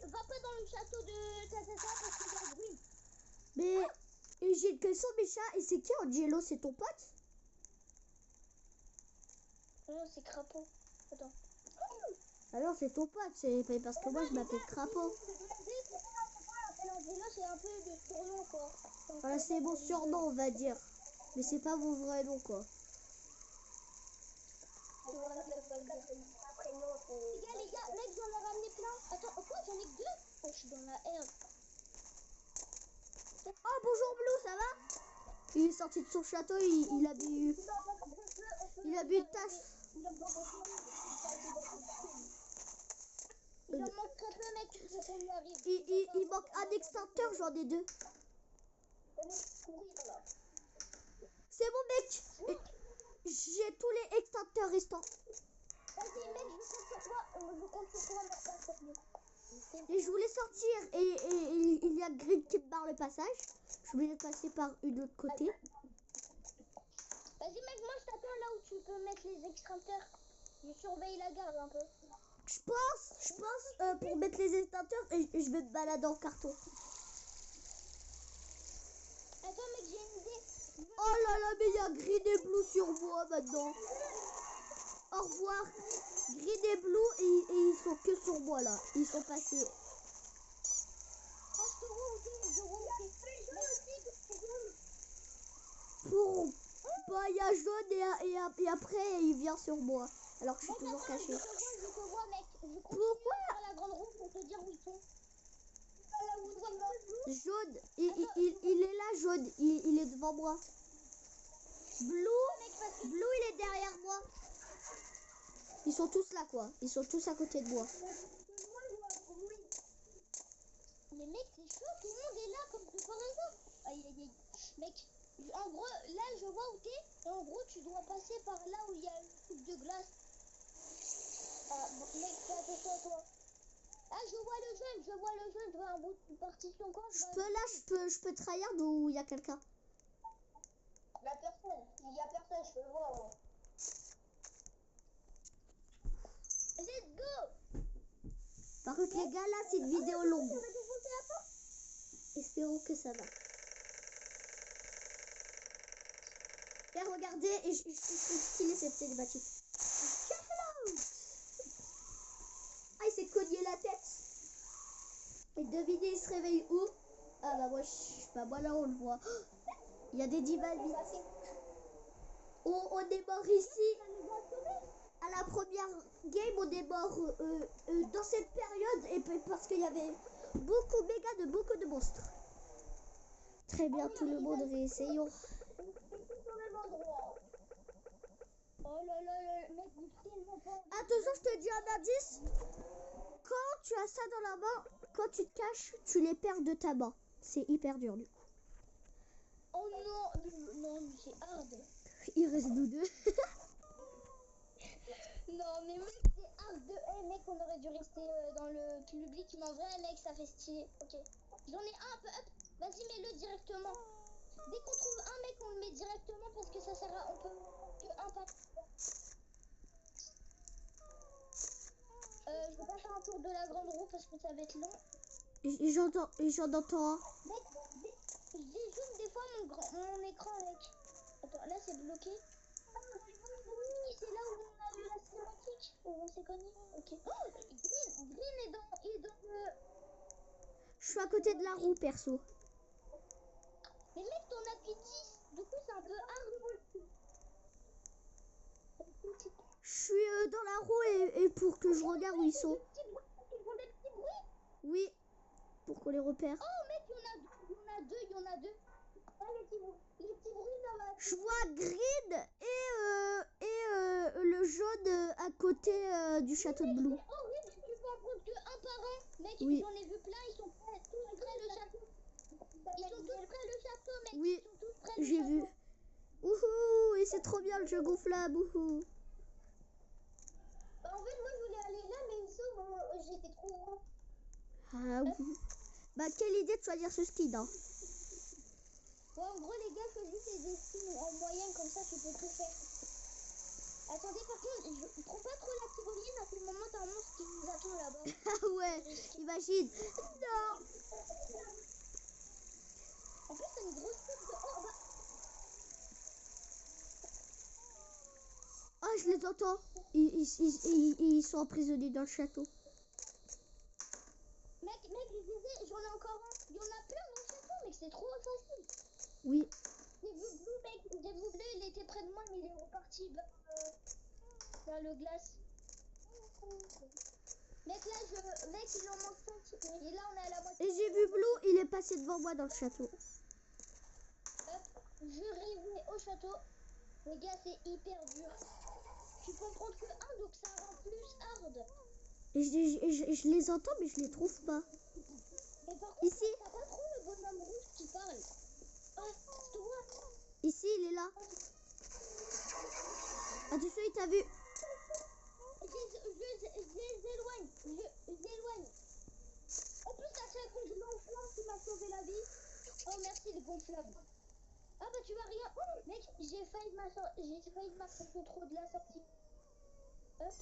B: va pas dans le château de Tata parce qu'il y a un bruit.
A: Mais et j'ai une question, Micha. Et c'est qui Angelo? C'est ton pote?
B: Non, c'est Crapaud. Attends.
A: Alors c'est ton pote, c'est pas parce que moi je m'appelle Crapaud.
B: Angelo, c'est un peu de surnom, quoi.
A: Voilà, c'est mon surnom, on va dire. Mais c'est pas mon vrai nom, quoi.
B: Les gars, mec, j'en ai ramené plein. Attends, quoi, j'en ai que 2? Oh, je suis dans la herbe.
A: Oh, bonjour Blue, ça va? Il est sorti de son château, il a bu... Il a bu une tasse.
B: Il en manque très peu, mec, il faut qu'on y arrive.
A: Il manque un extincteur, j'en ai 2. C'est bon, mec. J'ai tous les extincteurs restants.
B: Vas-y, mec, je compte sur toi maintenant.
A: Et je voulais sortir et il y a Grid qui me barre le passage. Je voulais passer par une autre côté.
B: Vas-y, mec, moi je t'attends là où tu peux mettre les extincteurs. Je surveille la garde un peu.
A: Je pense pour mettre les extincteurs et je vais me balader en carton.
B: Attends, mec, j'ai une idée.
A: Oh là là, mais il y a Green et Blue sur moi maintenant. Au revoir. Green et Blue et ils sont que sur moi là. Ils sont passés. Pour... Bah, il y a jaune et après il vient sur moi. Alors que je suis toujours caché.
B: Je te vois, mec. Je
A: Pourquoi
B: la grande roue pour te dire où ils sont.
A: Jaune, il est là, jaune, il est devant moi. Blue, il est derrière moi. Ils sont tous là, quoi. Ils sont tous à côté de moi.
B: Mais mec, c'est chaud, tout le monde est là comme par hasard. Aïe, aïe, aïe. Mec, en gros, là, je vois où t'es. Et en gros, tu dois passer par là où il y a une coupe de glace. Ah, bon, mec, fais attention à toi. Ah, je vois le jaune, je vois un bout de partition quand
A: Je peux trahir d'où il y a quelqu'un.
B: Il y a personne, je peux le voir. Moi. Let's go.
A: Par contre, les gars, là, c'est une vidéo longue. Espérons que ça va. Et regardez, et je trouve stylé cette cinématique. Ah, il s'est cogné la tête. Et devinez, il se réveille où? Ah bah moi là on le voit. Il y a des divas. On est mort ici. À la première game, on est mort dans cette période et parce qu'il y avait beaucoup de monstres. Très bien, tout le monde réessayons.
B: Oh là là, mec, tellement pas.
A: Attention, je te dis un indice. Quand tu as ça dans la main, quand tu te caches, tu les perds de ta main. C'est hyper dur du coup.
B: Oh non, mais c'est hard.
A: Il reste nous deux.
B: Non, mais mec, c'est hard de... Eh mec, on aurait dû rester dans le public, mais en vrai, mec, ça fait stylé. Ok. J'en ai un peu, hop. Vas-y, mets-le directement. Dès qu'on trouve un mec, on le met directement parce que ça sert à... On peut que un pack. Je vais pas faire un tour de la grande roue parce que ça va être long.
A: Et j'en entends un.
B: Mec, je dézoome des fois mon écran, mec. Attends, là c'est bloqué. Oui, c'est là où on a on s'est connus. Ok. Oh, Green est dans le...
A: Je suis à côté de la roue, perso.
B: Mais mec, t'en as que 10. Du coup, c'est un peu hard.
A: Je suis dans la roue et pour que je regarde où ils sont. Oui, pour qu'on les repère.
B: Oh mec, il y en a deux. Ah, les petits bruits, ça va.
A: Je vois Green et le jaune à côté du château de Blue.
B: Oh oui, tu peux en prendre que un par un. Mec,
A: Oui.
B: j'en ai vu plein, ils sont tous près le château. Ils sont tous près le château, mec.
A: Oui,
B: Ils sont tous près le
A: j'ai
B: château.
A: vu. Ouhou, et c'est trop bien le jeu gonflable. Ouhou.
B: Bah, en fait, moi, je voulais aller là, mais j'étais trop loin.
A: Ah oui. Bah, quelle idée de choisir ce skin, hein.
B: Ouais, en gros, les gars, choisissez des skins en moyenne, comme ça, tu peux tout faire. Attendez, par contre, je prends pas trop la tyrolienne, à ce moment, t'as un monstre qui nous attend là-bas.
A: Ah ouais, imagine. Non.
B: En plus, c'est une grosse tête de... Oh, bah...
A: Ah, je les entends. Ils sont emprisonnés dans le château.
B: Mec, je disais, j'en ai encore un. Il y en a plein dans le château, mec, c'est trop facile.
A: Oui.
B: J'ai vu Blue, mec, il était près de moi, mais il est reparti vers le glace. Mec, mec, il en manque 5. Et là, on est à la moitié.
A: Et j'ai vu Blue, il est passé devant moi dans le château.
B: Hop, je rêvais au château. Les gars, c'est hyper dur. Tu peux en prendre que un, donc ça rend plus hard.
A: Et je les entends, mais je les trouve pas.
B: Mais par contre,
A: Ici.
B: t'as pas trop le bonhomme rouge qui parle. Oh, tu vois.
A: Ici, il est là. Attention, il t'a vu.
B: Je les éloigne. En plus, ça fait que je l'enflamme qui m'a sauvé la vie. Oh, merci, le gonflable. Ah bah tu vas rien. Oh, mec, j'ai failli de m'approcher trop de la sortie. Hop.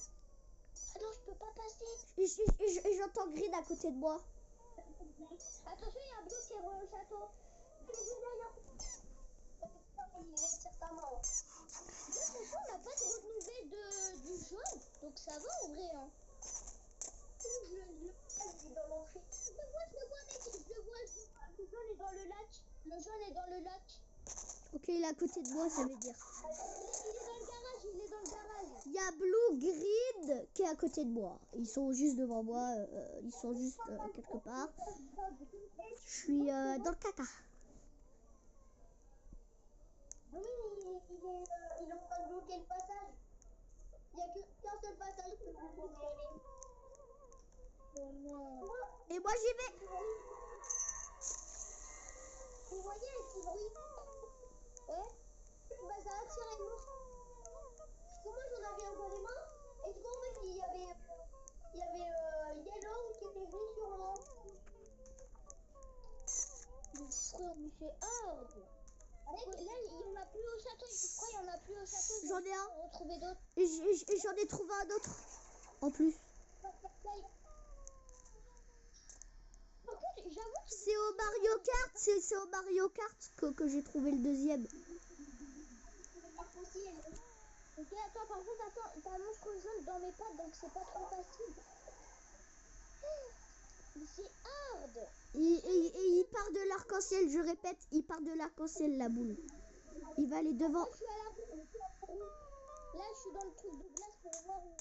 B: Ah non, je peux pas passer.
A: Et j'entends Green à côté de moi.
B: Attention, il y a un bleu qui est au château. Il est certainement. De toute façon, on n'a pas de renouvelle du jaune, donc ça va en vrai. Hein. Je le dans l'entrée. Je le vois, mec, je le vois. Le jaune est dans le lac.
A: Ok, il est à côté de moi, ça veut dire.
B: Il est dans le garage.
A: Il y a Blue, Green qui est à côté de moi. Ils sont juste devant moi. Ils sont juste quelque part. Je suis dans le caca.
B: Oui, il est en train de bloquer le passage. Il n'y a qu'un seul passage pour vous y aller. Oh non.
A: Et moi j'y vais.
B: Vous voyez les petits bruits? Ouais. Bah ça attire les monstres. Parce que moi j'en avais un dans les mains. Et du coup en fait il y avait Yellow qui était venu sur moi. Mon frère, mais c'est hard. Mec, là, il y en a plus au château. Je crois qu'il y en a plus au château.
A: J'en ai un.
B: Retrouver d'autres.
A: Et j'en ai trouvé un autre. En plus.
B: Par contre, j'avoue que
A: C'est au Mario Kart. C'est au Mario Kart que j'ai trouvé le deuxième.
B: c'est pas facile. Ok, attends, par contre, t'as un monstre jaune dans mes pattes, donc c'est pas trop facile. Mais c'est hard.
A: Et il part de l'arc-en-ciel. Je répète, il part de l'arc-en-ciel, la boule. Il va aller devant.
B: Là, je suis à la roue. Là, je suis dans le truc de glace pour voir où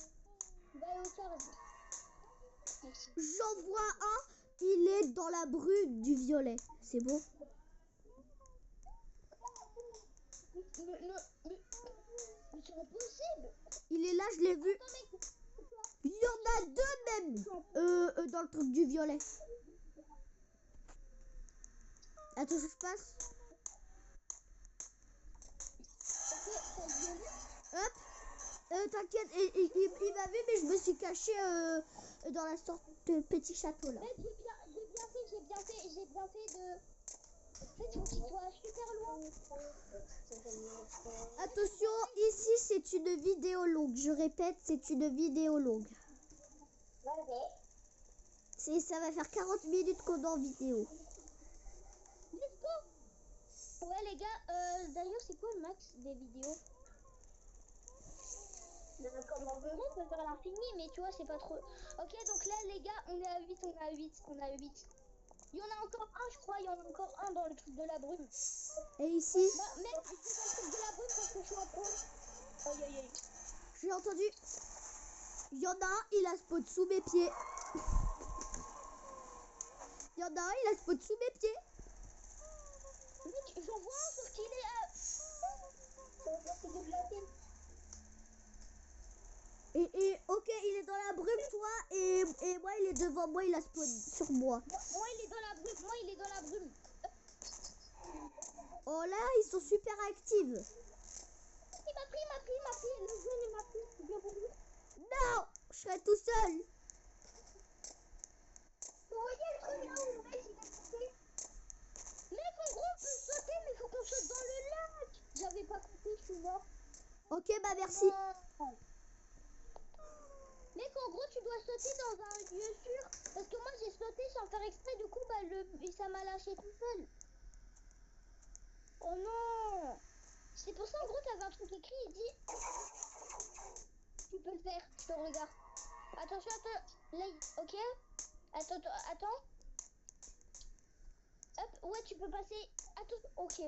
B: il va aller au quart.
A: J'en vois un. Il est dans la brume du violet. C'est bon.
B: Mais c'est impossible.
A: Il est là, je l'ai vu. Il y en a deux même dans le truc du violet. Attends, je passe. Hop. T'inquiète, il m'a vu, mais je me suis cachée dans la sorte de petit château là.
B: Mec, j'ai bien fait de... En fait, faut qu'il soit super loin.
A: Attention, ici c'est une vidéo longue. Je répète, c'est une vidéo longue. Ça va faire 40 minutes qu'on est en vidéo.
B: Let's go. Ouais les gars, d'ailleurs c'est quoi le max des vidéos? Comme on veut, on peut faire l'infini, mais tu vois, c'est pas trop. Ok, donc là, les gars, on est à 8, on est à 8, on est à 8. Il y en a encore un, je crois, il y en a encore un dans le truc de la brume.
A: Et ici,
B: Bah, mec, je fais dans le truc de la brume parce que je suis en pro. Aïe, aïe, aïe.
A: j'ai entendu. Il y en a un, il a spot sous mes pieds. Il y en a un, il a spot sous mes pieds.
B: Mec, j'en vois un, sauf qu'il est à...
A: Ok, il est dans la brume, toi, et moi, il est devant moi, il a spawn sur moi.
B: Moi, il est dans la brume, moi, il est dans la brume.
A: Oh là, ils sont super actifs.
B: Il m'a pris, le jeune, il m'a pris, c'est bien pour lui.
A: Non, je serai tout seul.
B: Vous voyez le truc là où le mec, il est sauté? Mec, en gros, on peut sauter, mais il faut qu'on saute dans le lac. J'avais pas compris, je suis mort.
A: Ok, bah merci.
B: Non. Mec, en gros, tu dois sauter dans un lieu sûr. Parce que moi, j'ai sauté sans faire exprès. Du coup, bah, ça m'a lâché tout seul. Oh non. C'est pour ça, en gros, t'avais un truc écrit. Il dit... Tu peux le faire. Je te regarde. Attention, attends. Là, ok. Attends. Hop, ouais, tu peux passer. Attends. Ok.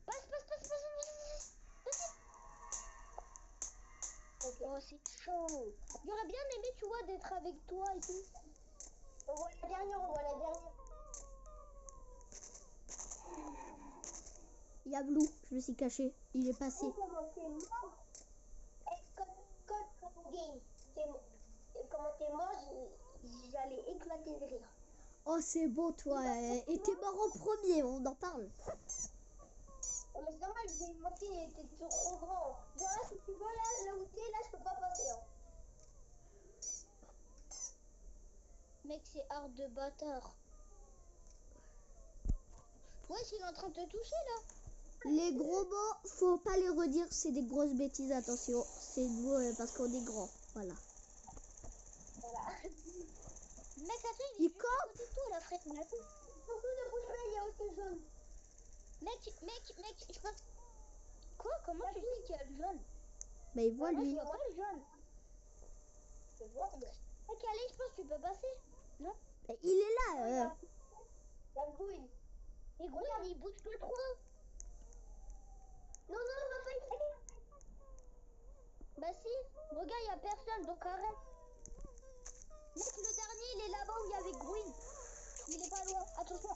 B: Passe. Okay. Oh, c'est chaud. J'aurais bien aimé, tu vois, d'être avec toi et tout. On voit la dernière.
A: Il y a Blue, je me suis caché. Il est passé.
B: Comment t'es mort? Comment t'es mort, j'allais éclater de rire.
A: Oh, c'est beau, toi. Et t'es mort en premier, on en parle.
B: Oh, mais c'est normal, j'ai menti, il était trop grand. Genre là, si tu veux, là où t'es, là, je peux pas passer. Hein. Mec, c'est hard de bâtard. Ouais, il est en train de te toucher, là.
A: Les gros mots, faut pas les redire, c'est des grosses bêtises, attention. C'est beau parce qu'on est grand, voilà.
B: Mec, attends,
A: il est juste
B: à côté de toi, là, frère. Surtout, ne bouge pas, il y a aussi le jaune. Mec, je pense... Quoi? Comment tu dis qu'il y a le jaune?
A: Bah, il voit lui.
B: Je vois pas le jaune. Mec, allez, je pense que tu peux passer. Non?
A: Bah, il est là.
B: Il y a le Green. Et Green, il bouge pas trop. Non, on va pas y aller. Bah si, regarde, il y a personne, donc arrête. Mec, le dernier, il est là-bas où il y avait Green. Il est pas loin. Attention.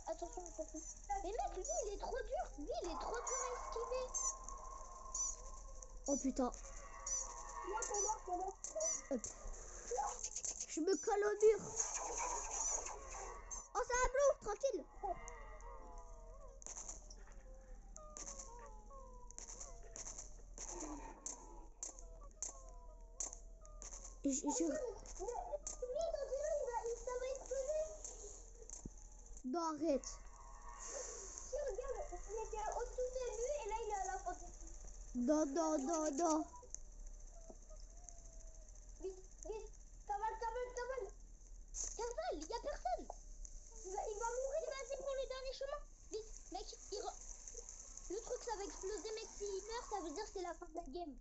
B: Mais mec, lui, il est trop dur. Lui, il est trop dur à esquiver.
A: Oh putain. Hop. Je me colle au mur. Oh, ça va, Blue, tranquille. Non, arrête.
B: Si, regarde, il était au tout début et là, il est à la fin.
A: Non.
B: Vite, cavale. Cavale, il y a personne. Il va mourir. Vas-y, prends le dernier chemin. Vite, mec, le truc, ça va exploser, mec. S'il meurt, ça veut dire que c'est la fin de la game.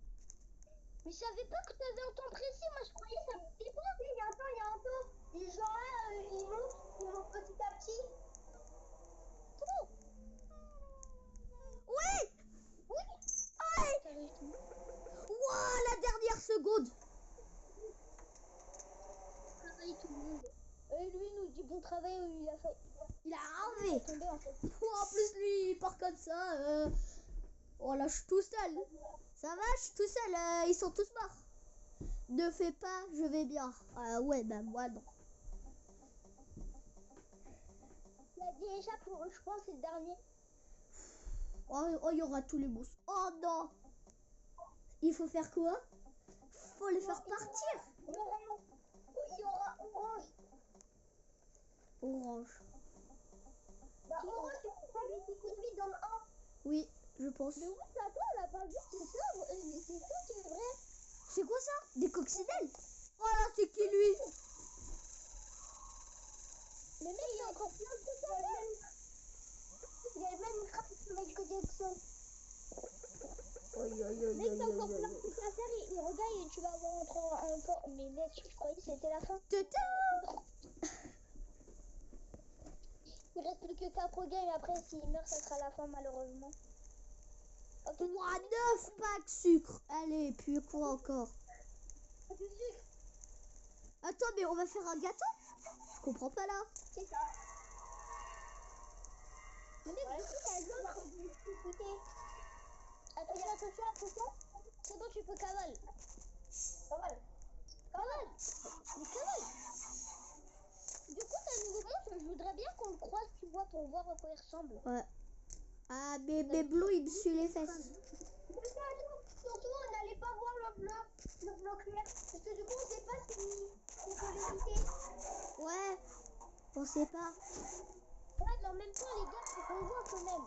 B: Mais je savais pas que tu avais un temps précis. Moi, je croyais que ça me pas. Il y a un temps. Et genre là, il monte petit à petit. Trop.
A: Oui. Wow, la dernière seconde.
B: Travail tout le monde. Et lui nous dit bon travail, il a fait.
A: Il a enlevé.
B: Tombé en fait.
A: En plus, lui, il part comme ça. Oh là, je suis tout seul. Ça va, je suis tout seul. Ils sont tous morts. Ne fais pas, je vais bien. Ouais, bah moi non.
B: Il a dit déjà pour, je pense, c'est le dernier.
A: Oh, il y aura tous les monstres. Oh non. Il faut faire quoi? Faut les faire partir.
B: Il y aura orange.
A: Orange.
B: Bah, orange, tu peux pas lui coups de vie dans le 1.
A: Oui, je pense.
B: Mais oui, c'est à toi, on l'a pas vu, c'est ça qui est vrai.
A: C'est quoi ça? Des coccinelles? Oh là, c'est qui lui?
B: Mais mec, il y a encore plein de trucs à faire. Il y a même une frappe de Michael Jackson.
A: Aïe.
B: Mec, la fin. Il reste plus que 4 games, après s'il meurt, ça sera la fin malheureusement. Ok.
A: Ouah, 9 packs sucre. Allez, puis quoi encore?
B: Du sucre.
A: Attends, mais on va faire un gâteau? Je comprends pas là.
B: C'est ça. Mais mec, du coup, t'as l'électricité. Attention. C'est bon, tu peux cavale. Cavale. Mais cavale. Du coup, t'as un nouveau monstre, je voudrais bien qu'on le croise, tu vois, pour voir à quoi il ressemble.
A: Ouais. Ah, mais Blue, il me suit les fesses.
B: Surtout, on n'allait pas voir le bloc clair. Parce que du coup, on sait pas si on peut l'éviter.
A: Ouais, on sait pas.
B: Ouais, mais en même temps, les gars, faut qu'on voit quand même.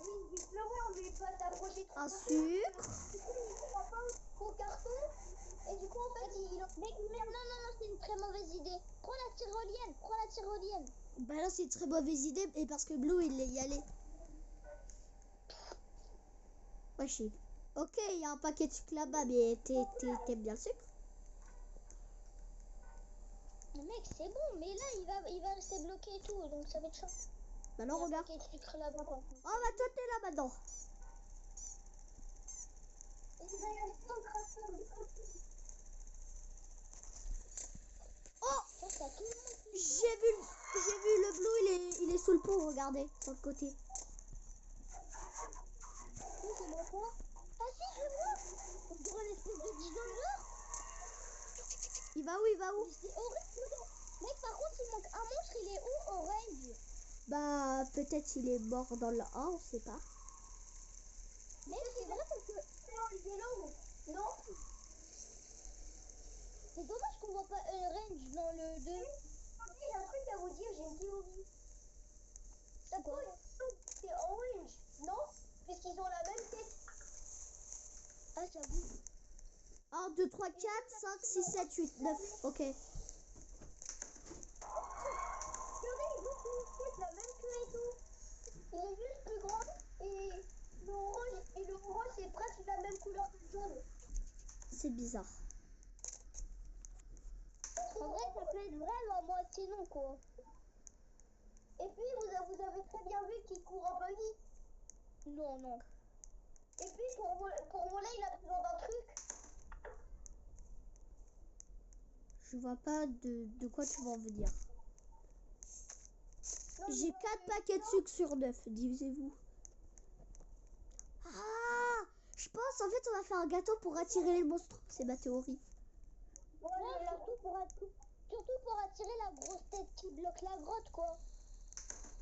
B: Oui, du pleurer, on ne pas t'approcher trop.
A: Un sucre.
B: Du coup, il prend pas au carton. Et du coup, en fait, Mec, non, c'est une très mauvaise idée. Prends la tyrolienne.
A: Bah là, c'est une très mauvaise idée. Et parce que Blue, il est y allé. Ouais, je sais. Ok, il y a un paquet de sucre là-bas, mais t'aimes bien le sucre?
B: Mais mec, c'est bon, mais là, il va rester bloqué et tout, donc ça va être chiant.
A: Maintenant, regarde.
B: Il y a un paquet de sucre là-bas, quoi.
A: Oh, bah toi, t'es là maintenant. Oh, j'ai vu le Blue, il est sous le pont, regardez, sur le côté.
B: Oui, c'est bon, quoi. Ah si, je le vois. On dirait une espèce de dinosaure.
A: Il va où?
B: C'est horrible. Mec, par contre, il manque un monstre, il est où, Orange?
A: Bah, peut-être il est mort dans le 1, on sait pas.
B: Mec, c'est vrai parce que... Non. C'est dommage qu'on voit pas Orange dans le 2. J'ai un truc à vous dire, j'ai une théorie. D'accord. C'est Orange, non? Puisqu'ils ont la même tête. Ah, j'avoue.
A: 1, 2, 3, 4, 5, 6, 7, 8, 9. Ok.
B: La même queue et tout. Il est juste plus grand et le orange c'est presque la même couleur que le jaune.
A: C'est bizarre.
B: En vrai, ça peut être vrai ou à moitié non, quoi. Et puis, vous avez très bien vu qu'il court en buggy. Non. Et puis, pour voler, il a besoin d'un truc.
A: Je vois pas de quoi tu vas en venir. J'ai 4 paquets de sucre sur 9, divisez-vous. Ah, je pense en fait on va faire un gâteau pour attirer les monstres. C'est ma théorie.
B: Ouais, surtout pour attirer la grosse tête qui bloque la grotte, quoi.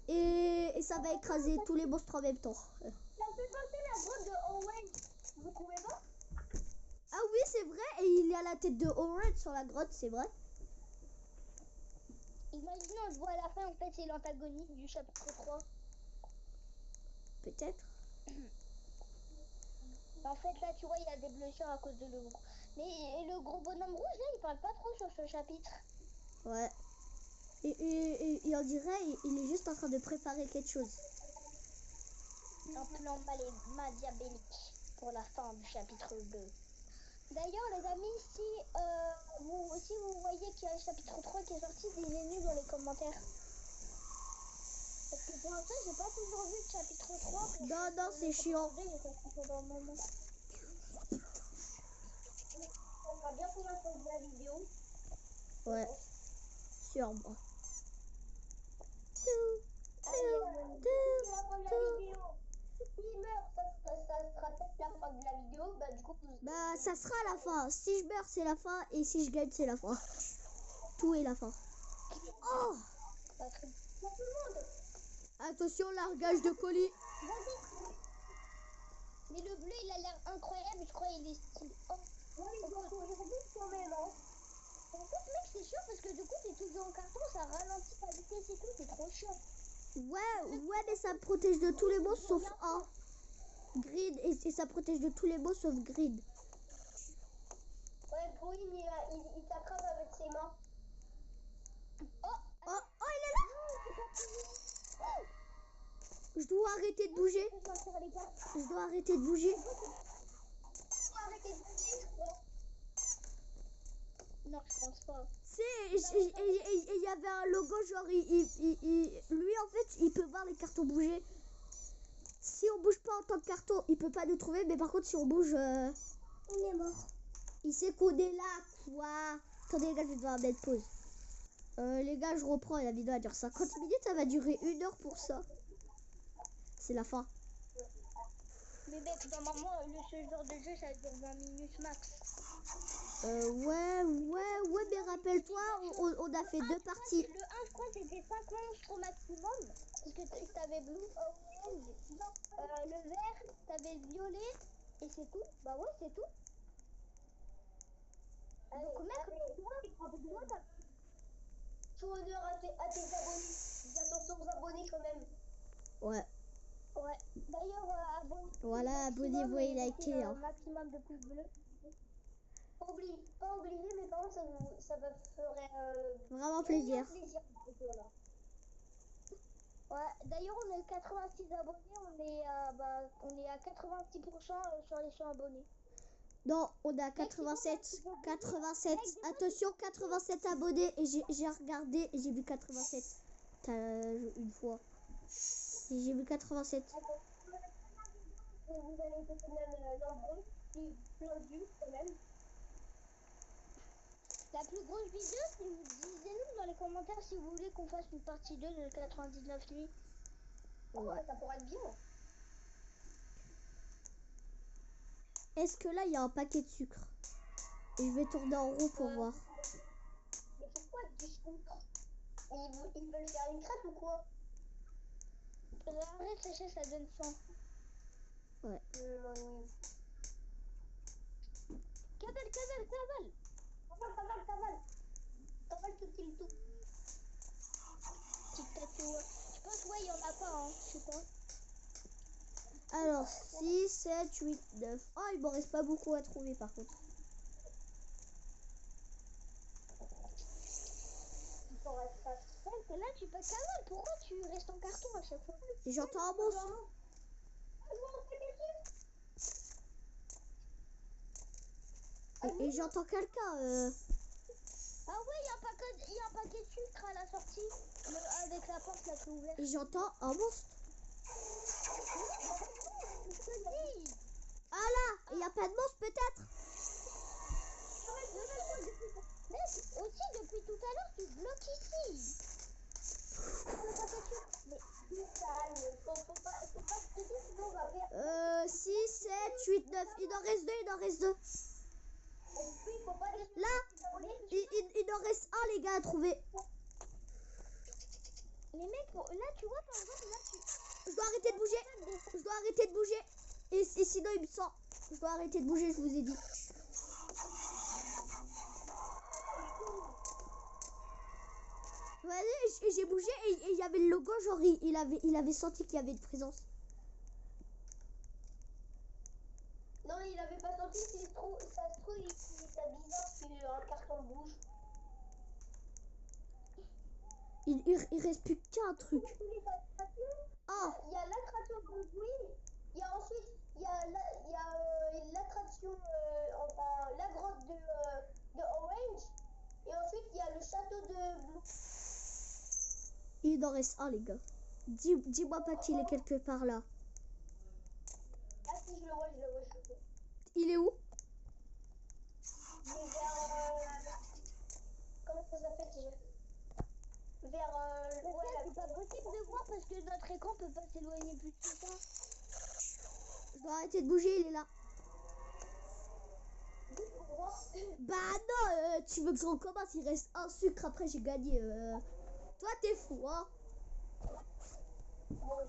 A: Et ça va écraser tous les monstres en même temps.
B: Ça me fait penser la grotte de Owen. Vous trouvez pas?
A: Ah oui, c'est vrai. Et il y a la tête de Orange sur la grotte, c'est vrai.
B: Imaginez, on le voit à la fin, en fait, c'est l'antagoniste du chapitre 3.
A: Peut-être.
B: En fait, là, tu vois, il y a des blessures à cause de le gros. Mais le gros bonhomme rouge, là, il parle pas trop sur ce chapitre.
A: Ouais. Et on dirait, il est juste en train de préparer quelque chose.
B: Un plan machiavélique pour la fin du chapitre 2. D'ailleurs, les amis, si vous voyez qu'il y a le chapitre 3 qui est sorti, dites-nous dans les commentaires. Parce que pour l'instant, j'ai pas toujours vu le chapitre 3.
A: Non, c'est chiant.
B: On va bien pour la fin de la vidéo.
A: Ouais. Sûrement.
B: S'il meurt, ça sera peut-être la fin de la vidéo. Bah, du coup,
A: Bah, ça sera la fin. Si je meurs, c'est la fin. Et si je gagne, c'est la fin. Tout est la fin. Oh!
B: Pour tout le monde.
A: Attention, largage de colis.
B: Mais le bleu, il a l'air incroyable. Je crois qu'il est stylé. Oh, ouais, il doit courir vite quand même. Hein. En fait, mec, c'est chiant parce que du coup, t'es toujours en carton, ça ralentit la vitesse et tout. C'est trop chiant.
A: Ouais, mais ça me protège de tous les monstres sauf un. Grid, et ça protège de tous les monstres sauf Grid.
B: Ouais, Bruin, il t'attrape avec ses mains.
A: Oh, il est là! Je dois arrêter de bouger. Je dois arrêter de bouger.
B: Non, Non, je pense pas.
A: Et il y avait un logo, genre, lui, en fait, il peut voir les cartons bouger. Si on bouge pas en tant que carton, il peut pas nous trouver. Mais par contre, si on bouge,
B: On est mort.
A: il sait qu'on est là, quoi. Attendez, les gars, je vais devoir mettre pause. Les gars, je reprends. La vidéo va durer 50 minutes. Ça va durer 1 heure pour ça. C'est la fin.
B: Mais mec, normalement, ce genre de jeu, ça dure 20 minutes max.
A: Ouais, mais rappelle-toi, on a fait 2 parties.
B: Le 1, je crois, c'était 5 monstres au maximum. Parce que t'avais blue, orange, le vert, t'avais le violet, et c'est tout. Bah ouais, c'est tout. Donc mec, toi, t'as... Tout honneur à tes abonnés. Dis attention aux abonnés quand même.
A: Ouais.
B: Ouais. D'ailleurs, abonnez-vous.
A: Voilà, abonnez-vous et likez. Hein.
B: Maximum de pouces bleus. Pas oublier, mais par contre, ça va faire
A: vraiment plaisir.
B: Ouais, d'ailleurs, on est 86 abonnés, on est à 86% sur les 100 abonnés.
A: Non, on est à 87. 87. Attention, 87 abonnés. Et j'ai regardé et j'ai vu 87. Une fois. J'ai vu 87.
B: Vous allez peut-être même nombreux, plein de vues quand même. La plus grosse vidéo, disez-nous dans les commentaires si vous voulez qu'on fasse une partie 2 de 99 nuits. Ouais, ça pourrait être bien.
A: Est-ce que là, il y a un paquet de sucre? Et je vais tourner en rond pour voir.
B: Mais pourquoi du sucre? Ils veulent faire une crêpe ou quoi? Arrête, sachez, ça donne faim.
A: Ouais.
B: Cavale tout il tout. Tic tac toe. Je pense ouais, il y en a pas, hein, je sais pas.
A: Alors, 6, 7, 8, 9. Oh, il m'en reste pas beaucoup à trouver par contre.
B: Il t'en reste pas. Ouais, là, tu peux cavale. Pourquoi tu restes en carton à chaque fois?
A: Et j'entends un monstre. Et j'entends quelqu'un.
B: Ah ouais, il y a un paquet de sucre à la sortie. Avec la porte là qui est ouverte.
A: Et j'entends un monstre. Ah là, il n'y a pas de monstre peut-être.
B: Mais aussi, depuis tout à l'heure, tu bloques ici. Mais faut pas se dire, sinon on va perdre.
A: 6, 7, 8, 9. Il en reste 2. Là, il en reste un, les gars, à trouver.
B: Les mecs, là, tu vois, par exemple, là,
A: Je dois arrêter de bouger. Et sinon, il me sent. Je dois arrêter de bouger, je vous ai dit. Vas-y, j'ai bougé et il y avait le logo, genre, il avait senti qu'il y avait une présence.
B: non, il avait pas senti, ça se trouve, il était bizarre qu'un carton bouge.
A: Il reste plus qu'un truc.
B: Ah. Il y a l'attraction de Green, il y a ensuite, il y a l'attraction, enfin, la grotte de Orange, et ensuite il y a le château de Blue.
A: Il en reste un, les gars. Dis-moi pas qu'il est quelque part là.
B: Ah si, je le vois.
A: Il est où?
B: Il est vers, comment ça s'appelle déjà? Vers ouais, c'est pas possible de voir parce que notre écran peut pas s'éloigner plus que ça.
A: Je dois arrêter de bouger, il est là. Bah non, tu veux que je recommence? Il reste un sucre, après j'ai gagné. Toi t'es fou, hein?
B: Moi,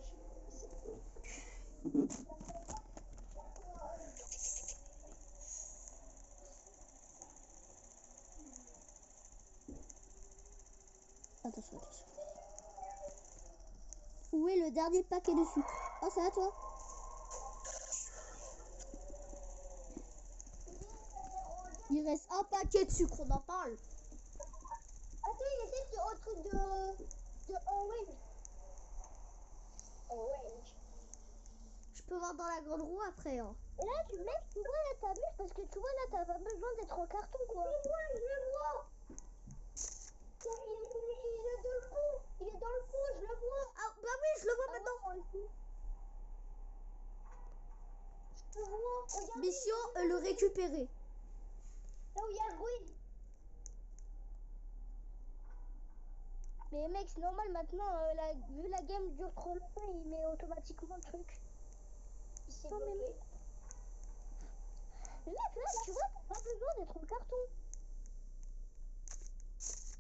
A: Attention. Où est le dernier paquet de sucre? Oh, c'est à toi. Il reste un paquet de sucre, on en parle.
B: attends, il était sur un truc de Orange.
A: Je peux voir dans la grande roue après. Hein.
B: Et là, tu vois, là, t'abuses parce que tu vois, là, t'as pas besoin d'être en carton, quoi. Je le vois. aussi. Je te vois. Regarde,
A: Mission, le récupérer.
B: là où il y a le ruine. Mais mec, c'est normal maintenant, vu la game dure trop longtemps, il met automatiquement le truc. Il s'est bloqué. Mais mec, là, tu vois, t'as pas besoin d'être en carton.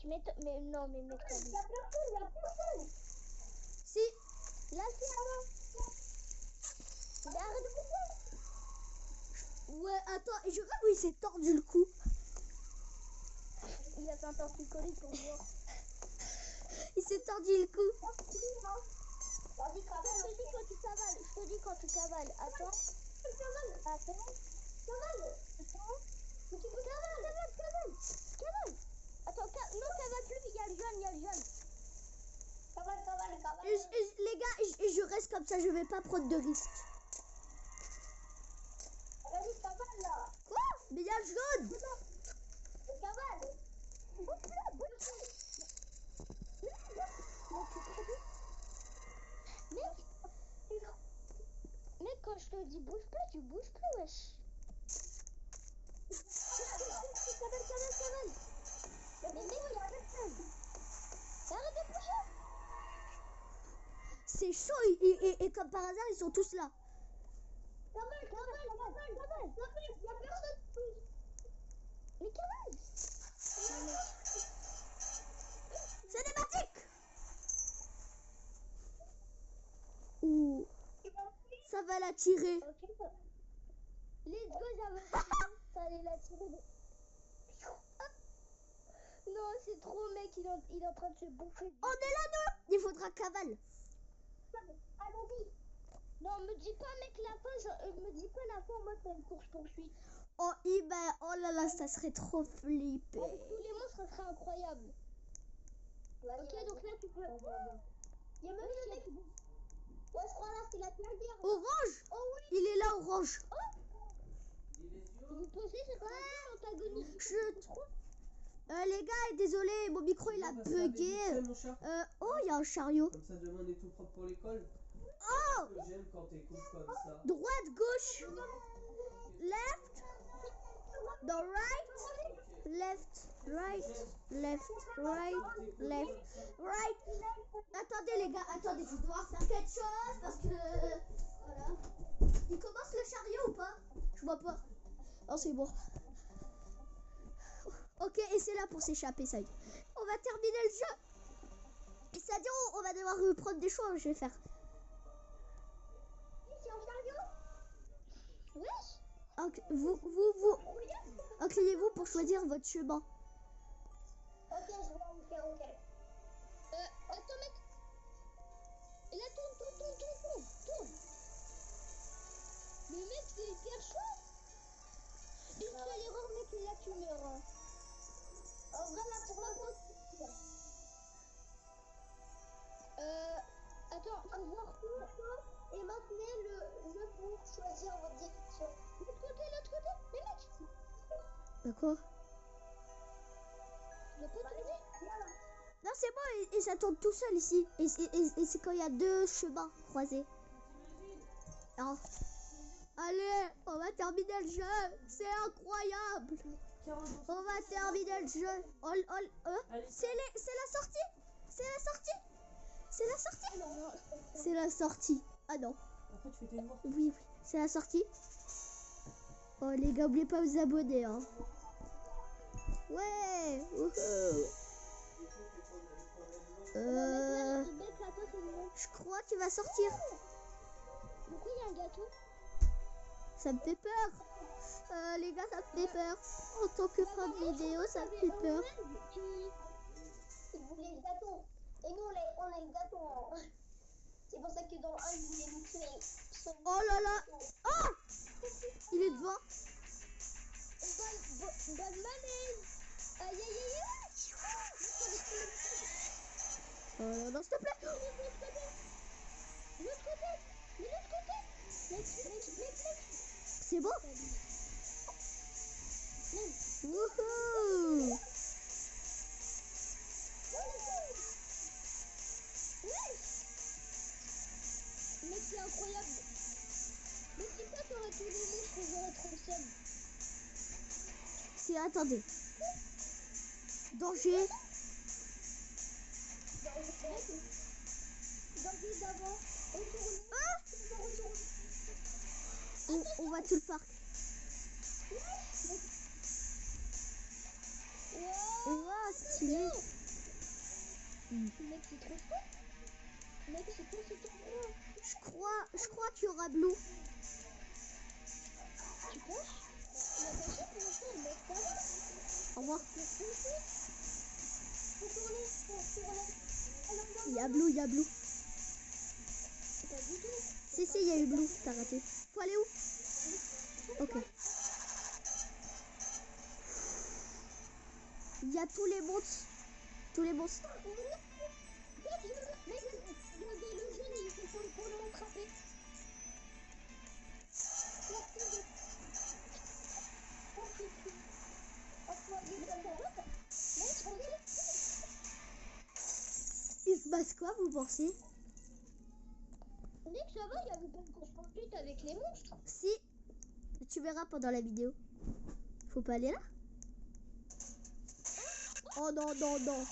B: Tu mets... Mais non, mais mec, t'as dit. Y'a personne.
A: Si.
B: Là, c'est avant. Mais arrête de couper.
A: Ouais, attends, je crois qu'il s'est tordu le cou.
B: Il a fait un torticolis pour voir.
A: Il s'est tordu le cou.
B: Vas-y, cavale. Je te dis quand tu cavales. Je te dis quand tu cavales. Attends. Cavale. Mais tu peux cavale. Attends, non, cavale plus. Il y a le jeune. Cavale.
A: Les gars, je reste comme ça, je vais pas prendre de risques.
B: Vas-y, cavale là.
A: Quoi? Mais il y a le jaune.
B: Cavale. Mec, quand je te dis bouge plus, tu bouges plus, wesh. Cavale. Mais mec, il y a personne. Arrête de bouger.
A: C'est chaud et comme par hasard, ils sont tous là.
B: Cavale. Il y a personne plus. Mais cavale.
A: Cinématique. Ouh, ça va la tirer.
B: Ok. Let's go, ça allait la tirer. Non, c'est trop, mec, il est en train de se bouffer.
A: On est là, nous. Il faudra cavale.
B: Allons-y. Non, me dis pas, mec, la fin, me dis pas la fin en mode une course-poursuite.
A: Oh, oh là là, ça serait trop flippé.
B: Avec tous les monstres, ça serait incroyable. Ok, donc là, tu peux... Il y a même le mec... Ouais, je crois là, c'est la dernière.
A: Orange.
B: Oh oui.
A: Il est là, orange.
B: Vous pensez c'est pas l'antagoniste?
A: Je trouve... les gars, désolé, mon micro il a bugué. Oh, il y a un chariot.
C: Comme ça, demain, on est tout propre pour l'école.
A: Oh,
C: J'aime quand t'écoutes comme ça.
A: droite, gauche, left, the right, left, right. Attendez les gars, attendez, je vais devoir faire quelque chose parce que... Voilà. Il commence le chariot ou pas? Je vois pas. Oh, c'est bon. Ok, et c'est là pour s'échapper, ça y est. On va terminer le jeu. Et c'est-à-dire, on va devoir reprendre des choix, je vais faire.
B: C'est un chariot. Wesh.
A: Vous. Inclinez-vous pour choisir votre chemin.
B: Ok, je vois, ok. Attends, mec. Et là, tourne. Le mec, c'est hyper chaud. Une seule erreur, mec, et là, tu meurs. En vrai, là, pour l'instant, attends, faut voir tout et maintenez le pour choisir votre direction. L'autre côté, les mecs.
A: D'accord.
B: Le côté,
A: Non, c'est bon, et ça tourne tout seul ici. Et c'est quand il y a deux chemins croisés. Alors, allez, on va terminer le jeu. C'est incroyable. On va terminer le jeu. C'est la sortie. C'est la sortie. Ah non.
C: Après, tu fais tes devoirs.
A: Oui, c'est la sortie. Oh les gars, n'oubliez pas de vous abonner. Hein. Ouais. Wouhou. Je crois qu'il va sortir.
B: Pourquoi il y a un gâteau?
A: Ça me fait peur. Les gars, ça me fait peur. En tant que fan de vidéo, ça me fait peur.
B: Ils voulaient le gâteau. Et nous, on a le gâteau. C'est pour ça que dans le 1, ils voulaient nous tuer.
A: Oh là là. Oh, il est devant.
B: Bonne manette. Aïe.
A: Oh là là, s'il te plaît.
B: L'autre côté.
A: C'est bon. Wouhou. c'est... Attendez. Danger.
B: Danger d'avant. Retourne.
A: Ah,
B: Retourne.
A: on voit tout le parc. Wow, stylé.
B: Mec, c'est trop fort. Mec, c'est quoi ce tournoi?
A: Je crois qu'il y aura Blue.
B: Tu penses? Il a caché pour l'instant, le mec, ça va.
A: Au revoir.
B: Faut tourner.
A: Il y a Blue, il y a Blue.
B: Pas du tout.
A: Si, il y a eu Blue. T'as raté. Faut aller où? Ok. Il y a tous les monstres. Tous les monstres.
B: Mec, le jeune, il faut pour le rattraper.
A: Il se passe quoi, vous pensez?
B: Mec, ça va, il y avait pas de course poursuite avec les monstres.
A: Si. Tu verras pendant la vidéo. Faut pas aller là? Oh non, non, non.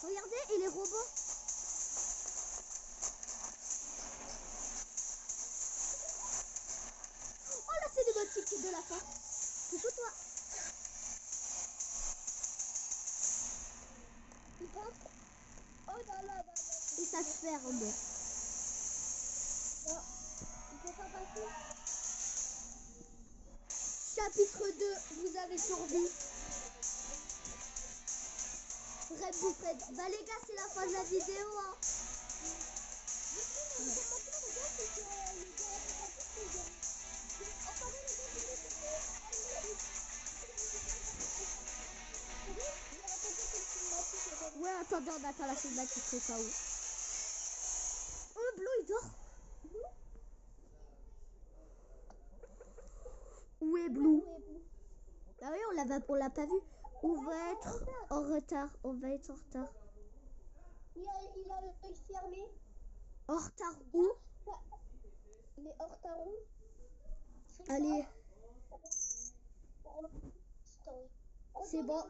A: Regardez, et les robots. Oh là, c'est le mode ticket de la fin. Coucou toi.
B: Il passe. Oh là là là.
A: Et ça se ferme.
B: Non, il peut pas passer.
A: Chapitre 2, vous avez survécu. Red Bull Fred. Bah les gars, c'est la fin de la vidéo. Hein. Ouais, attendez, on attend la cinématique au cas où. Oh, Blue, il dort. Où est Blue? Ah oui, on l'a pas vu. On va être en retard. On va être en retard.
B: Il a l'œil fermé.
A: En retard où?
B: Mais en retard où?
A: Allez. C'est bon.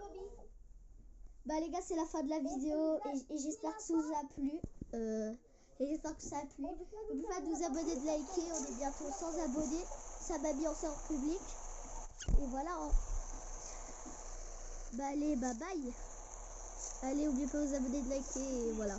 A: Bah les gars, c'est la fin de la vidéo et j'espère que ça vous a plu. Et j'espère que ça a plu. N'oubliez pas de vous abonner, de liker. On est bientôt 100 abonnés. Ça m'a mis en séance publique. Et voilà. Hein. Bah allez, bye bye. Allez, n'oubliez pas de vous abonner, de liker et voilà.